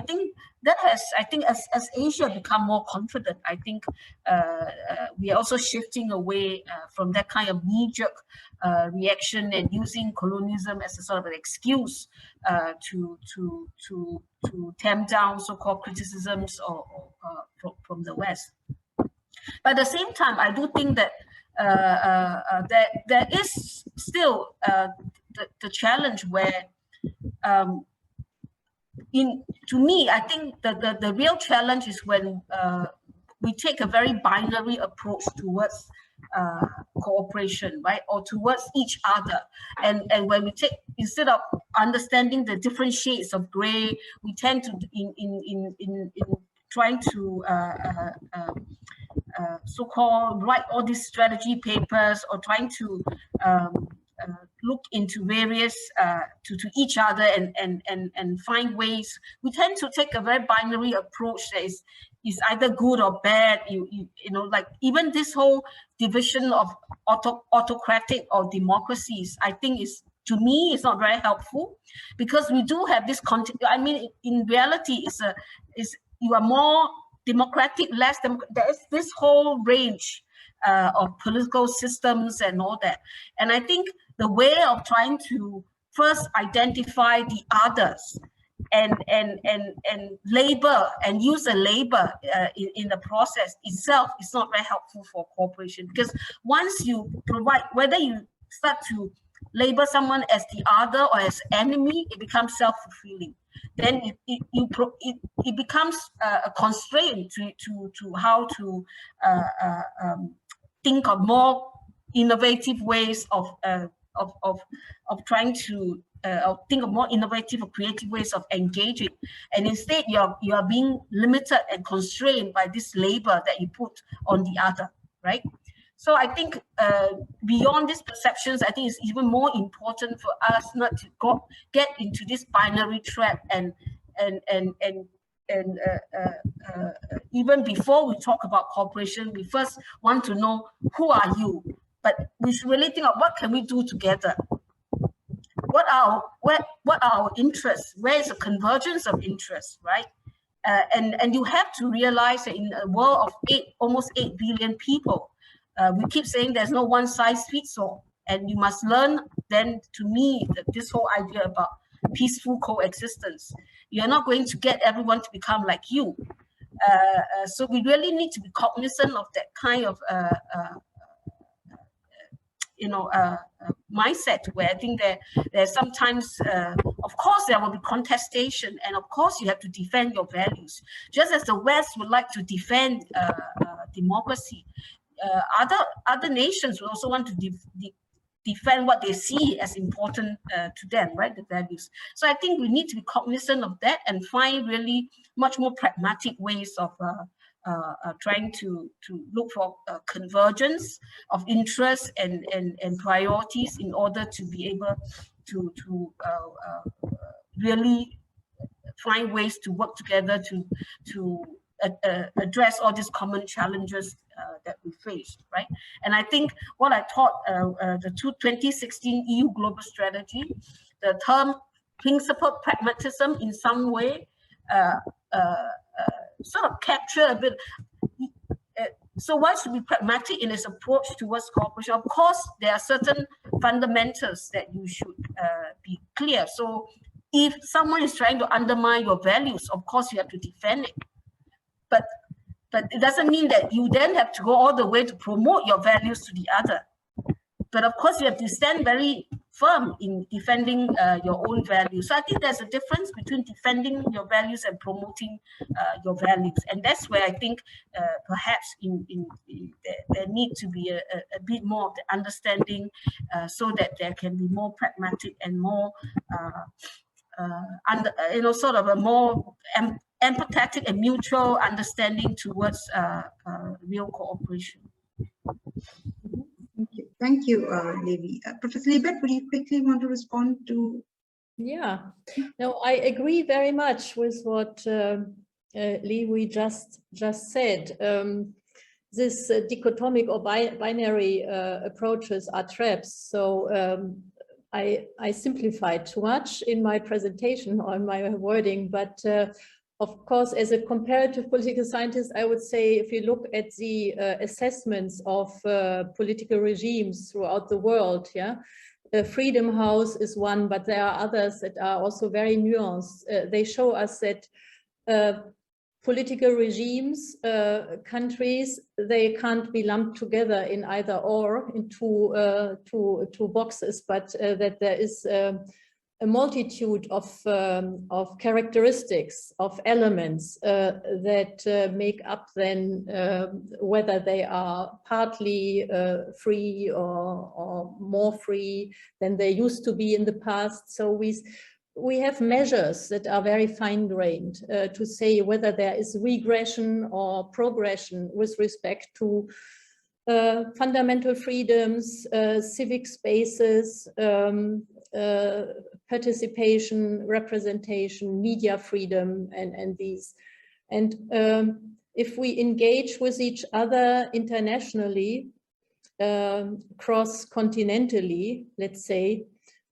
that has, as Asia become more confident, I think we are also shifting away from that kind of knee-jerk reaction and using colonialism as a sort of an excuse to tamp down so-called criticisms from the West. But at the same time, I do think that there is still the challenge where to me, I think the real challenge is when we take a very binary approach towards cooperation, right, or towards each other, and when we take, instead of understanding the different shades of gray, we tend to in trying to so-called write all these strategy papers, or trying to look into various to each other and find ways. We tend to take a very binary approach that is either good or bad. You know, like even this whole division of autocratic or democracies, I think is, to me, it's not very helpful, because we do have this I mean, in reality, you are more democratic, less there is this whole range of political systems and all that. And I think the way of trying to first identify the others and labor and use the labor in the process itself is not very helpful for cooperation, because once you provide, whether you start to label someone as the other or as enemy, it becomes self-fulfilling. Then it becomes a constraint to how to think of more innovative ways of trying to think of more innovative or creative ways of engaging, and instead you are being limited and constrained by this labor that you put on the other, right? So I think beyond these perceptions, I think it's even more important for us not to get into this binary trap, and even before we talk about cooperation, we first want to know who are you, but we should really think of what can we do together. What are our interests? Where is the convergence of interests, right? And you have to realize that in a world of almost 8 billion people, we keep saying there's no one size fits all, and you must learn then, to me, that this whole idea about peaceful coexistence, you're not going to get everyone to become like you. So we really need to be cognizant of that kind of mindset, where I think there's sometimes, of course, there will be contestation, and of course you have to defend your values, just as the West would like to defend democracy. Other nations will also want to defend what they see as important to them, right? The values. So I think we need to be cognizant of that and find really much more pragmatic ways of trying to look for convergence of interests and priorities in order to be able to really find ways to work together to address all these common challenges that we face, right? And I think what I taught the 2016 EU Global Strategy, the term principled pragmatism in some way sort of capture a bit. So one should be pragmatic in its approach towards cooperation. Of course, there are certain fundamentals that you should be clear. So if someone is trying to undermine your values, of course you have to defend it. But it doesn't mean that you then have to go all the way to promote your values to the other. But of course, you have to stand very firm in defending your own values. So I think there's a difference between defending your values and promoting your values. And that's where I think perhaps there need to be a bit more of the understanding so that there can be more pragmatic and more, sort of a more empathetic and mutual understanding towards real cooperation. Thank you, Levi. Professor Liebert, would you quickly want to respond to? Yeah, no, I agree very much with what Levi just said. This dichotomic or binary approaches are traps. So I simplified too much in my presentation or in my wording, but of course, as a comparative political scientist, I would say if you look at the assessments of political regimes throughout the world, Freedom House is one, but there are others that are also very nuanced. They show us that political regimes, countries, they can't be lumped together in either or in two boxes, but that there is a multitude of characteristics, of elements that make up then whether they are partly free or more free than they used to be in the past. So we have measures that are very fine-grained to say whether there is regression or progression with respect to fundamental freedoms, civic spaces, participation, representation, media freedom, and these. And if we engage with each other internationally, cross-continentally, let's say,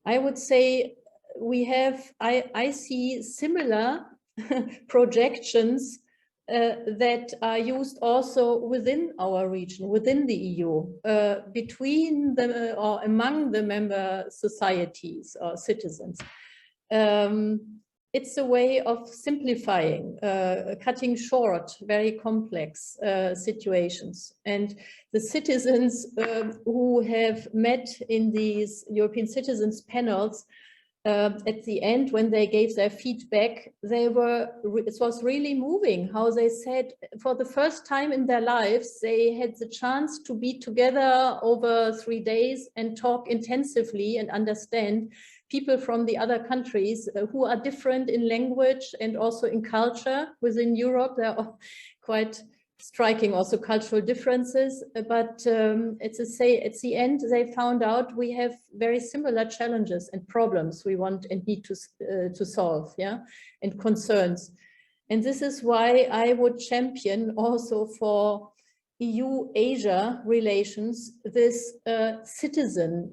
I would say we have, I see similar projections that are used also within our region, within the EU, between them or among the member societies or citizens. It's a way of simplifying, cutting short very complex situations. And the citizens who have met in these European citizens panels at the end, when they gave their feedback, it was really moving how they said for the first time in their lives, they had the chance to be together over 3 days and talk intensively and understand people from the other countries who are different in language and also in culture within Europe. There are quite striking also cultural differences, but it's to say at the end they found out we have very similar challenges and problems we want and need to solve, yeah, and concerns. And this is why I would champion also for EU-Asia relations this citizen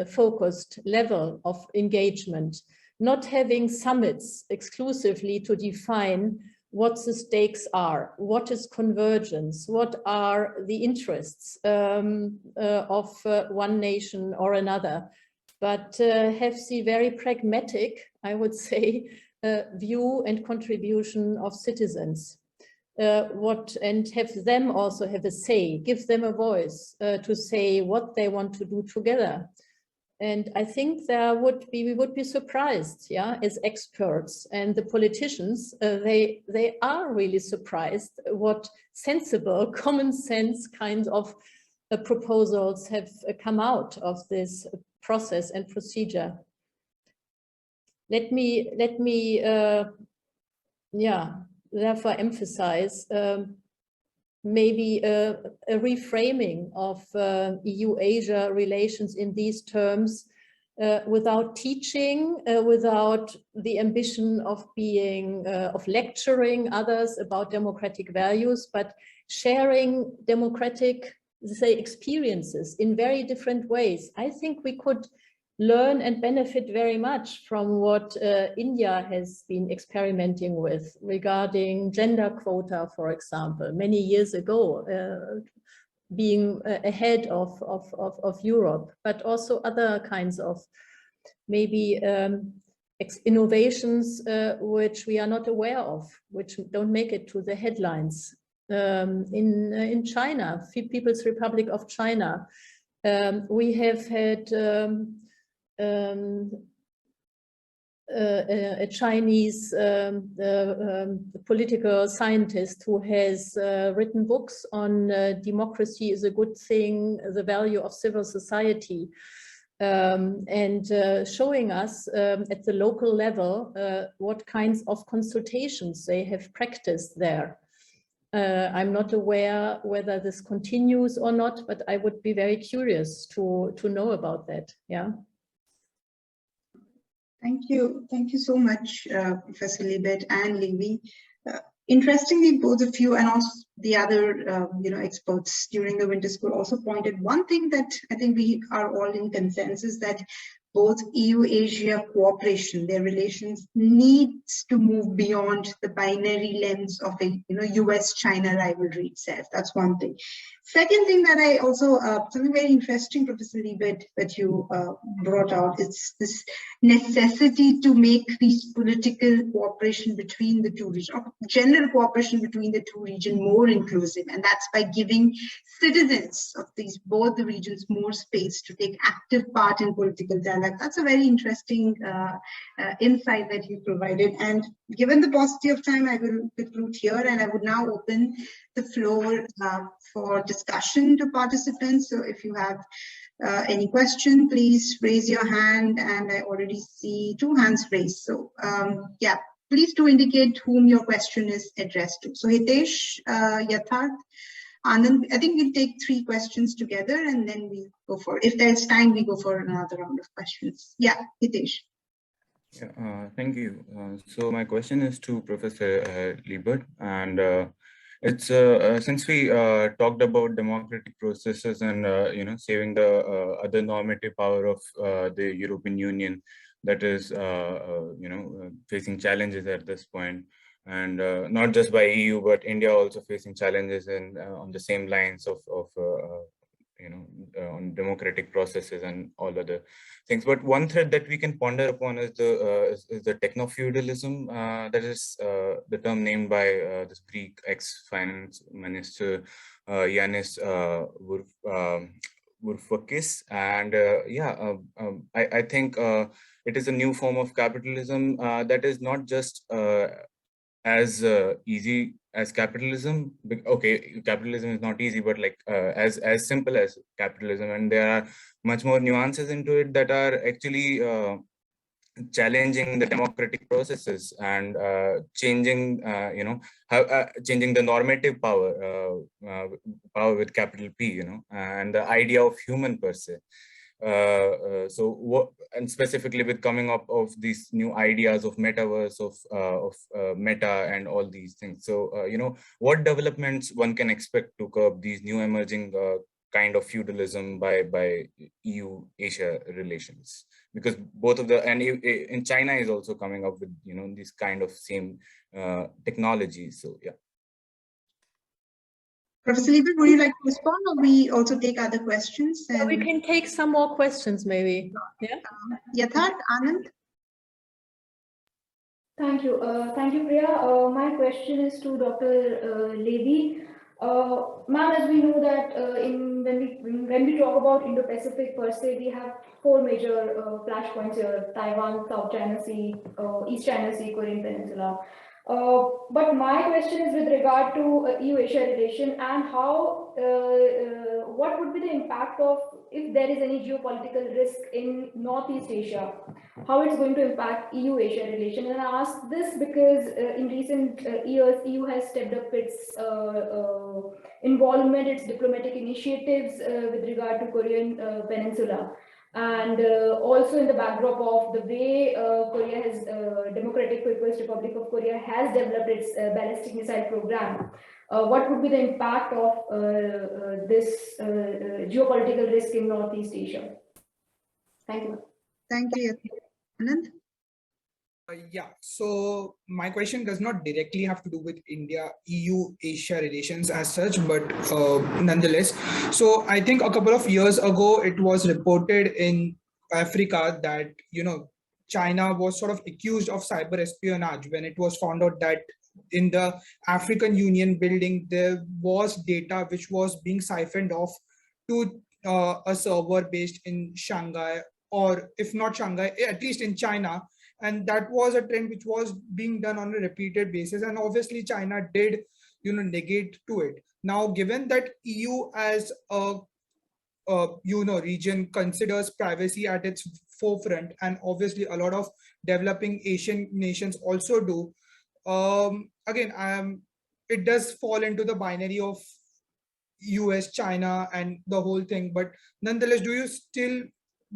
focused level of engagement, not having summits exclusively to define what the stakes are, what is convergence, what are the interests of one nation or another, but have the very pragmatic, I would say, view and contribution of citizens. And have them also have a say, give them a voice to say what they want to do together. And I think we would be surprised, yeah, as experts and the politicians, they are really surprised what sensible, common sense kinds of proposals have come out of this process and procedure. Let me therefore emphasize maybe a reframing of EU-Asia relations in these terms without teaching, without the ambition of lecturing others about democratic values, but sharing democratic, say, experiences in very different ways. I think we could learn and benefit very much from what India has been experimenting with regarding gender quota, for example, many years ago, being ahead of Europe, but also other kinds of maybe innovations which we are not aware of, which don't make it to the headlines. In China, People's Republic of China, we have had a Chinese political scientist who has written books on democracy is a good thing, the value of civil society, and showing us at the local level what kinds of consultations they have practiced there. I'm not aware whether this continues or not, but I would be very curious to know about that. Yeah. Thank you so much, Professor Liebert and Hwee. Interestingly, both of you and also the other experts during the winter school also pointed one thing that I think we are all in consensus, that both EU-Asia cooperation, their relations needs to move beyond the binary lens of a US-China rivalry itself. That's one thing. Second thing that I also, something very interesting, Professor Liebert, that you brought out, is this necessity to make these political cooperation between the two regions, or general cooperation between the two regions more inclusive. And that's by giving citizens of both the regions more space to take active part in political dialogue That's a very interesting insight that you provided. And given the paucity of time, I will conclude here, and I would now open the floor for discussion to participants. So if you have any question, please raise your hand, and I already see 2 hands raised. So yeah, please do indicate whom your question is addressed to. So Hitesh, Yatharth, Anand, I think we'll take 3 questions together and then we go for, if there's time, we go for another round of questions. Yeah, Hitesh. Yeah, thank you. So my question is to Professor Liebert, and it's since we talked about democratic processes and you know, saving the other normative power of the European Union that is you know, facing challenges at this point. And not just by EU, but India also facing challenges in on the same lines of you know, on democratic processes and all other things. But one thread that we can ponder upon is the techno-feudalism, that is the term named by this Greek ex-finance minister Yanis Varoufakis. And yeah, I think it is a new form of capitalism that is not just as easy as capitalism. Okay, capitalism is not easy, but like as simple as capitalism, and there are much more nuances into it that are actually challenging the democratic processes and changing you know, how changing the normative power, power with capital P, you know, and the idea of human per se. So what, and specifically with coming up of these new ideas of metaverse, of meta and all these things. So you know, what developments one can expect to curb these new emerging kind of feudalism by EU-Asia relations, because both of the, and in China is also coming up with, you know, these kind of same technologies. So yeah. Professor Liebert, would you like to respond, or we also take other questions? And we can take some more questions, maybe. Yeah. Yatharth, Anand. Thank you, Priya. My question is to Dr. Levy. Ma'am, as we know that when we talk about Indo-Pacific per se, we have 4 major flashpoints here: Taiwan, South China Sea, East China Sea, Korean Peninsula. But my question is with regard to EU-Asia relation, and how, what would be the impact of, if there is any geopolitical risk in Northeast Asia, how it's going to impact EU-Asia relation. And I ask this because in recent years, EU has stepped up its involvement, its diplomatic initiatives with regard to Korean Peninsula. And also in the backdrop of the way Korea has, Democratic People's Republic of Korea has developed its ballistic missile program. What would be the impact of this geopolitical risk in Northeast Asia? Thank you. Thank you, Anand. Yeah, so my question does not directly have to do with India-EU-Asia relations as such, but nonetheless. So I think a couple of years ago, it was reported in Africa that, you know, China was sort of accused of cyber espionage when it was found out that in the African Union building, there was data which was being siphoned off to a server based in Shanghai, or if not Shanghai, at least in China. And that was a trend which was being done on a repeated basis. And obviously China did, you know, negate to it. Now, given that EU as a, you know, region considers privacy at its forefront, and obviously a lot of developing Asian nations also do, again, it does fall into the binary of US, China, and the whole thing. But nonetheless, do you still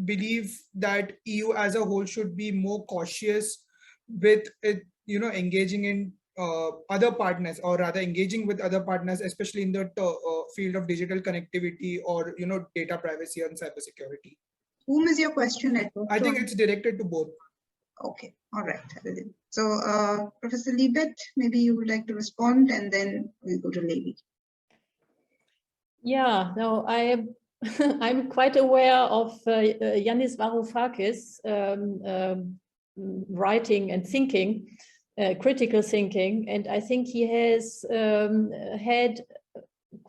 believe that EU as a whole should be more cautious with it, you know, engaging in other partners, or rather engaging with other partners, especially in the field of digital connectivity or, you know, data privacy and cybersecurity? Whom is your question at? I think it's directed to both. Okay, all right. So Professor Liebert, maybe you would like to respond, and then we'll go to Levy. Yeah, no, I'm quite aware of Yanis Varoufakis' writing and thinking, critical thinking, and I think he has had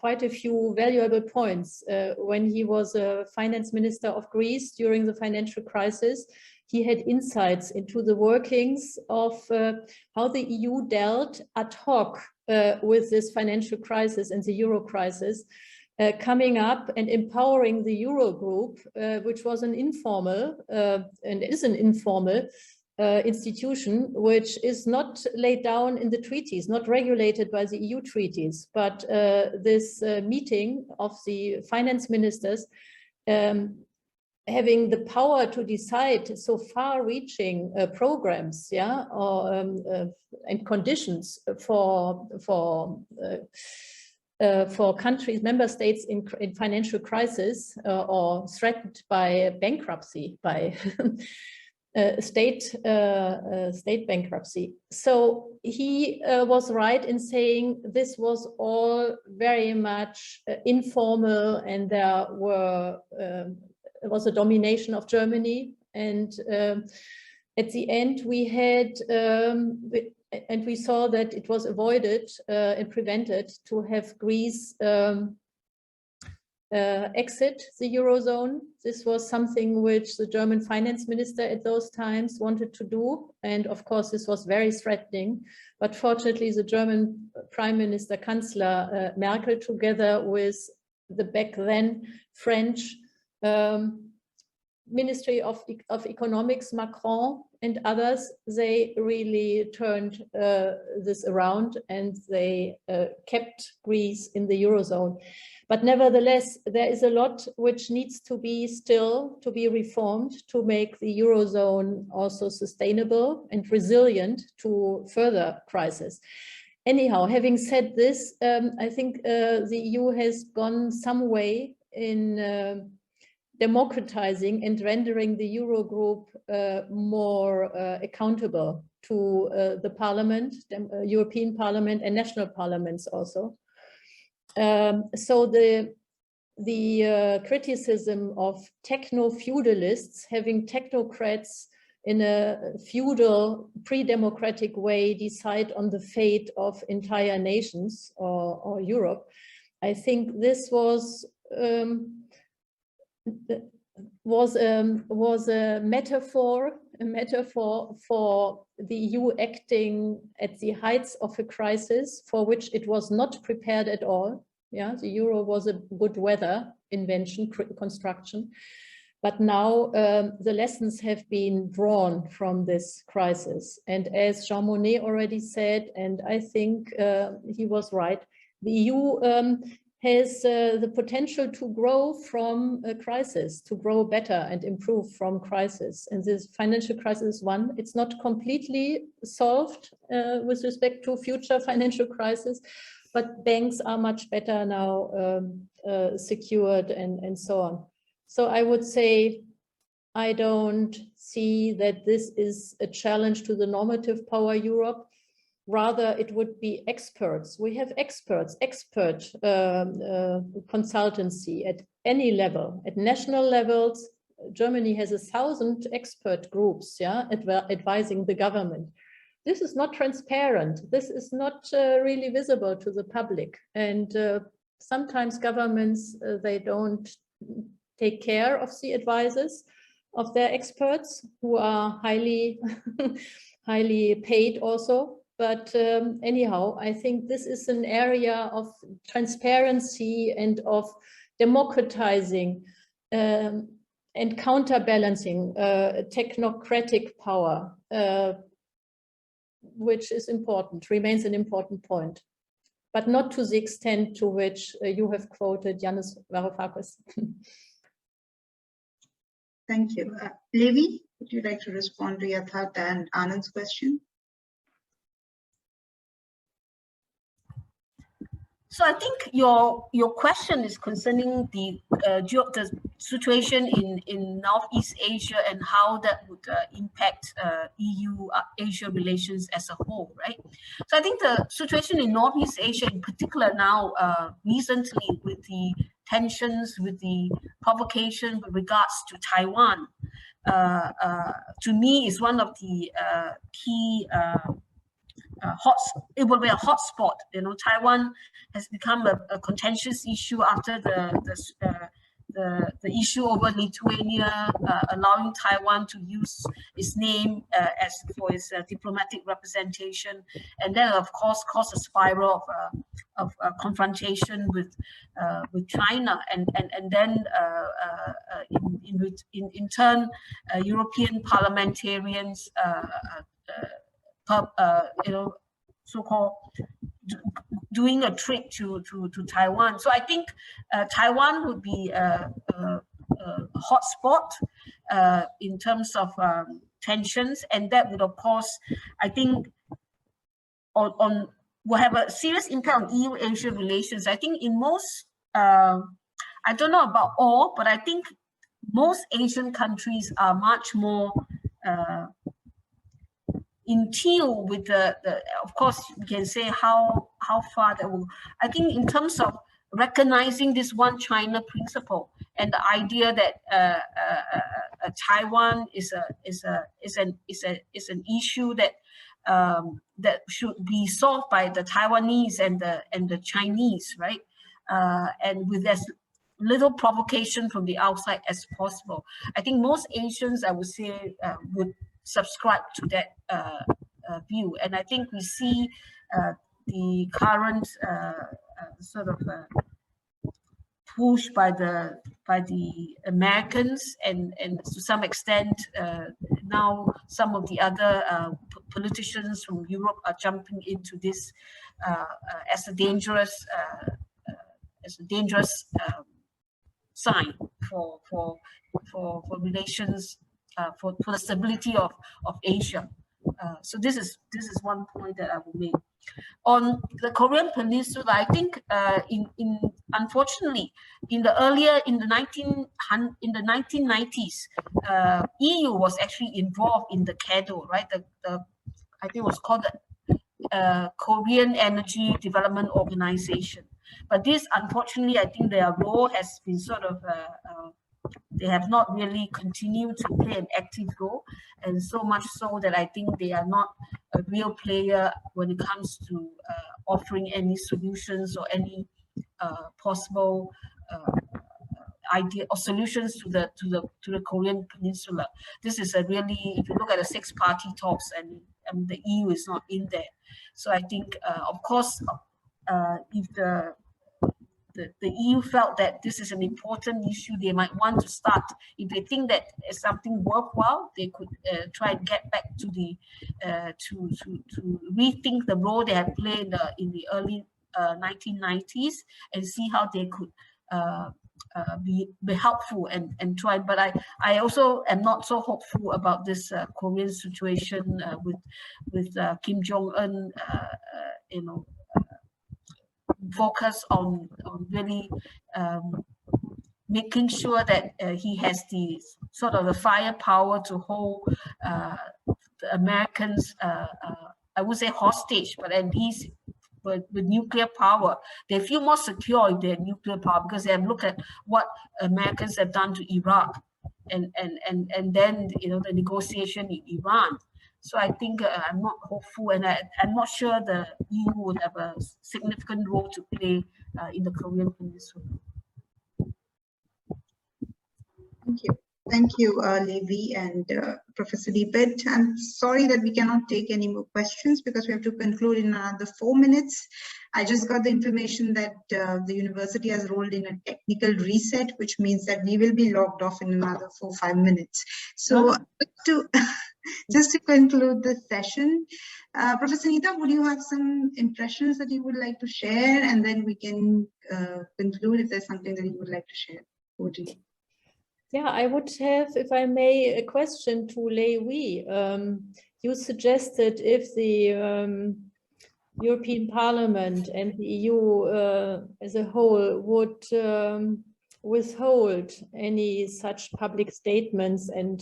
quite a few valuable points. When he was a finance minister of Greece during the financial crisis, he had insights into the workings of how the EU dealt ad hoc with this financial crisis and the euro crisis, coming up and empowering the Eurogroup, which was an informal and is an informal institution, which is not laid down in the treaties, not regulated by the EU treaties, but this meeting of the finance ministers having the power to decide so far-reaching programs, yeah, or and conditions for countries, member states in financial crisis or threatened by bankruptcy, by state bankruptcy. So he was right in saying this was all very much informal, and there was a domination of Germany, and at the end we had and we saw that it was avoided and prevented to have Greece exit the Eurozone. This was something which the German finance minister at those times wanted to do. And of course, this was very threatening. But fortunately, the German Prime Minister, Chancellor Merkel, together with the back then French Ministry of Economics, Macron, and others, they really turned this around, and they kept Greece in the Eurozone. But nevertheless, there is a lot which needs to be reformed to make the Eurozone also sustainable and resilient to further crisis. Anyhow, having said this, I think the EU has gone some way in democratizing and rendering the Eurogroup more accountable to the Parliament, the European Parliament, and national parliaments also. So the criticism of techno-feudalists, having technocrats in a feudal, pre-democratic way decide on the fate of entire nations or Europe, I think this was a metaphor for the EU acting at the heights of a crisis for which it was not prepared at all. Yeah, the euro was a good weather invention, construction, but now the lessons have been drawn from this crisis. And as Jean Monnet already said, and I think he was right, the EU has the potential to grow from a crisis, to grow better and improve from crisis. And this financial crisis is one. It's not completely solved with respect to future financial crisis, but banks are much better now secured and so on. So I would say I don't see that this is a challenge to the normative power Europe. Rather, it would be experts. We have expert consultancy at any level, at national levels. Germany has 1,000 expert groups, yeah, advising the government. This is not transparent. This is not really visible to the public. And sometimes governments, they don't take care of the advices of their experts, who are highly, highly paid also. But anyhow, I think this is an area of transparency and of democratizing and counterbalancing technocratic power, which is important, remains an important point, but not to the extent to which you have quoted Yanis Varoufakis. Thank you. Levi, would you like to respond to Yatharth and Anand's question? So I think your question is concerning the situation in Northeast Asia and how that would impact EU-Asia relations as a whole, right? So I think the situation in Northeast Asia in particular now, recently with the tensions, with the provocation with regards to Taiwan, to me is one of the key it will be a hot spot. You know, Taiwan has become a contentious issue after the issue over Lithuania allowing Taiwan to use its name as for its diplomatic representation, and then of course caused a spiral of confrontation with China, and then in turn European parliamentarians you know, so-called doing a trip to Taiwan. So I think Taiwan would be a hot spot in terms of tensions, and that would, of course, I think, will have a serious impact on EU-Asia relations. I think in most, I don't know about all, but I think most Asian countries are much more in tune with the of course you can say how far that will. I think in terms of recognizing this one China principle and the idea that Taiwan is an issue that that should be solved by the Taiwanese and the Chinese, right? And with as little provocation from the outside as possible. I think most Asians, I would say, would subscribe to that view, and I think we see the current sort of push by the Americans, and to some extent now some of the other politicians from Europe are jumping into this as a dangerous sign for relations, for the stability of Asia. So this is one point that I will make. On the Korean Peninsula, I think unfortunately in the 1990s, EU was actually involved in the KEDO, right? I think it was called the Korean Energy Development Organization. But this, unfortunately, I think their role has been sort of they have not really continued to play an active role, and so much so that I think they are not a real player when it comes to offering any solutions or any possible idea or solutions to the Korean Peninsula. This is a really, if you look at the 6-party talks, and the EU is not in there. So I think, of course, if the EU felt that this is an important issue, they might want to start. If they think that it's something worthwhile, they could try and get back to the to rethink the role they have played in the early 1990s, and see how they could be helpful and try. But I also am not so hopeful about this Korean situation with Kim Jong-un, you know, focus on really making sure that he has the sort of the firepower to hold the Americans, I would say hostage, but at least with nuclear power. They feel more secure if they have nuclear power, because they have looked at what Americans have done to Iraq, and then, you know, the negotiation in Iran. So I think I'm not hopeful, and I'm not sure the EU would have a significant role to play in the Korean Peninsula. Thank you. Thank you, Levi and Professor Liebert. I'm sorry that we cannot take any more questions because we have to conclude in another 4 minutes. I just got the information that the university has rolled in a technical reset, which means that we will be logged off in another 4 or 5 minutes. So just to conclude this session, Professor Nita, would you have some impressions that you would like to share, and then we can conclude if there's something that you would like to share? Poojary. Yeah, I would have, if I may, a question to Hwee. You suggested if the European Parliament and the EU as a whole would withhold any such public statements and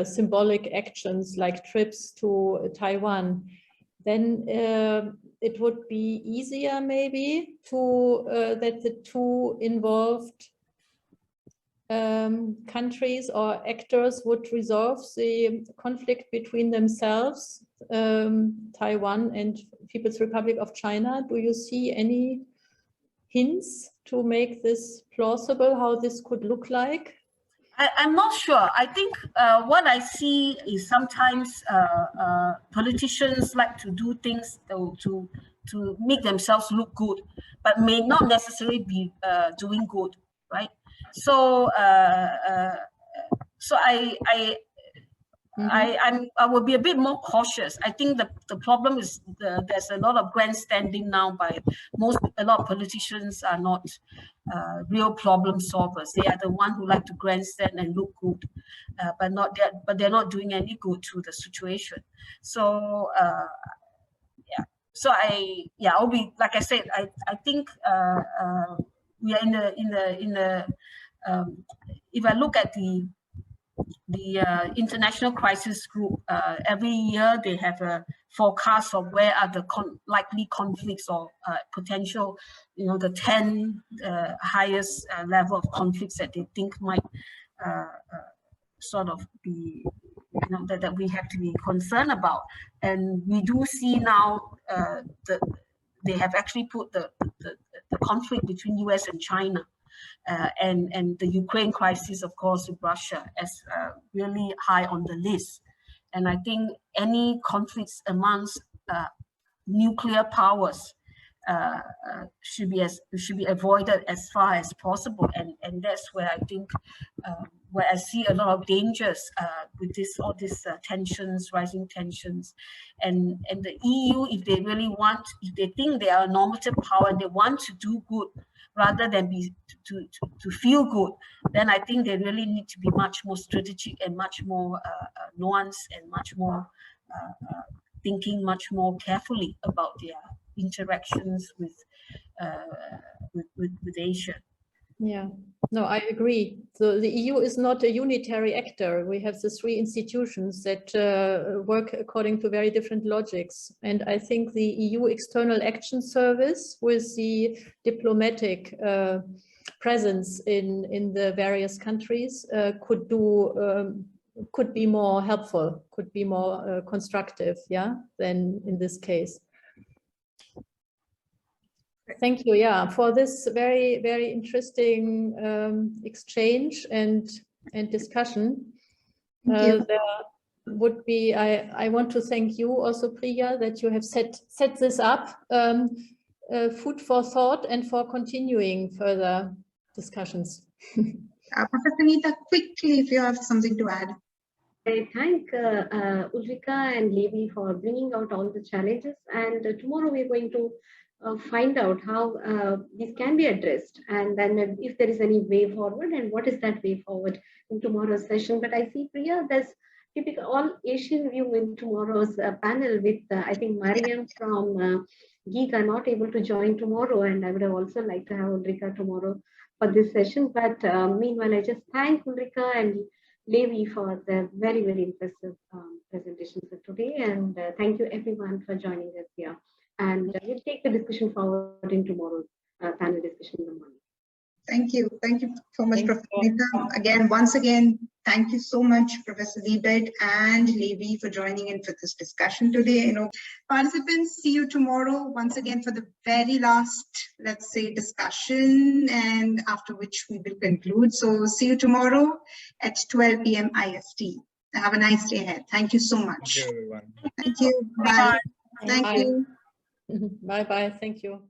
symbolic actions like trips to Taiwan, then it would be easier maybe to that the two involved countries or actors would resolve the conflict between themselves, Taiwan and People's Republic of China? Do you see any hints to make this plausible, how this could look like? I'm not sure. I think what I see is sometimes politicians like to do things to make themselves look good, but may not necessarily be doing good, right? So I will be a bit more cautious. I think the problem is there's a lot of grandstanding now by a lot of politicians are not real problem solvers. They are the one who like to grandstand and look good, but they're not doing any good to the situation. So yeah. So I'll be, like I said, I think we are in the if I look at the International Crisis Group, every year they have a forecast of where are the likely conflicts or potential, the 10 highest level of conflicts that they think might sort of be, that we have to be concerned about. And we do see now they have actually put the conflict between US and China and the Ukraine crisis, of course, with Russia as really high on the list. And I think any conflicts amongst nuclear powers should be avoided as far as possible. And that's where I think where I see a lot of dangers with all these tensions, rising tensions, and the EU, if they really want, if they think they are a normative power and they want to do good rather than to feel good, then I think they really need to be much more strategic and much more nuanced and much more thinking much more carefully about their interactions with Asia. Yeah, no, I agree. So the EU is not a unitary actor. We have the three institutions that work according to very different logics. And I think the EU External Action Service, with the diplomatic presence in the various countries, could be more helpful, could be more constructive, yeah, than in this case. Thank you, yeah, for this very, very interesting exchange and discussion. There would be, I want to thank you also, Priya, that you have set this up, food for thought and for continuing further discussions. Professor Nita, quickly, if you have something to add. I thank Ulrike and Levi for bringing out all the challenges, and tomorrow we're going to find out how these can be addressed, and then if there is any way forward and what is that way forward in tomorrow's session. But I see, Priya, there's typical all Asian view in tomorrow's panel with I think Mariam from Geek are not able to join tomorrow, and I would have also liked to have Ulrike tomorrow for this session. But meanwhile, I just thank Ulrike and Levi for the very, very impressive presentations for today, and thank you everyone for joining us here. And we'll take the discussion forward in tomorrow's panel discussion in the morning. Thank you so much, Professor Nita. Once again, thank you so much, Professor Liebert and Levi, for joining in for this discussion today. Participants, see you tomorrow once again for the very last, let's say, discussion, and after which we will conclude. So see you tomorrow at 12 p.m. IST. Have a nice day ahead. Thank you so much. Thank you, everyone. Thank you. Bye. Thank you. Bye-bye. Thank you.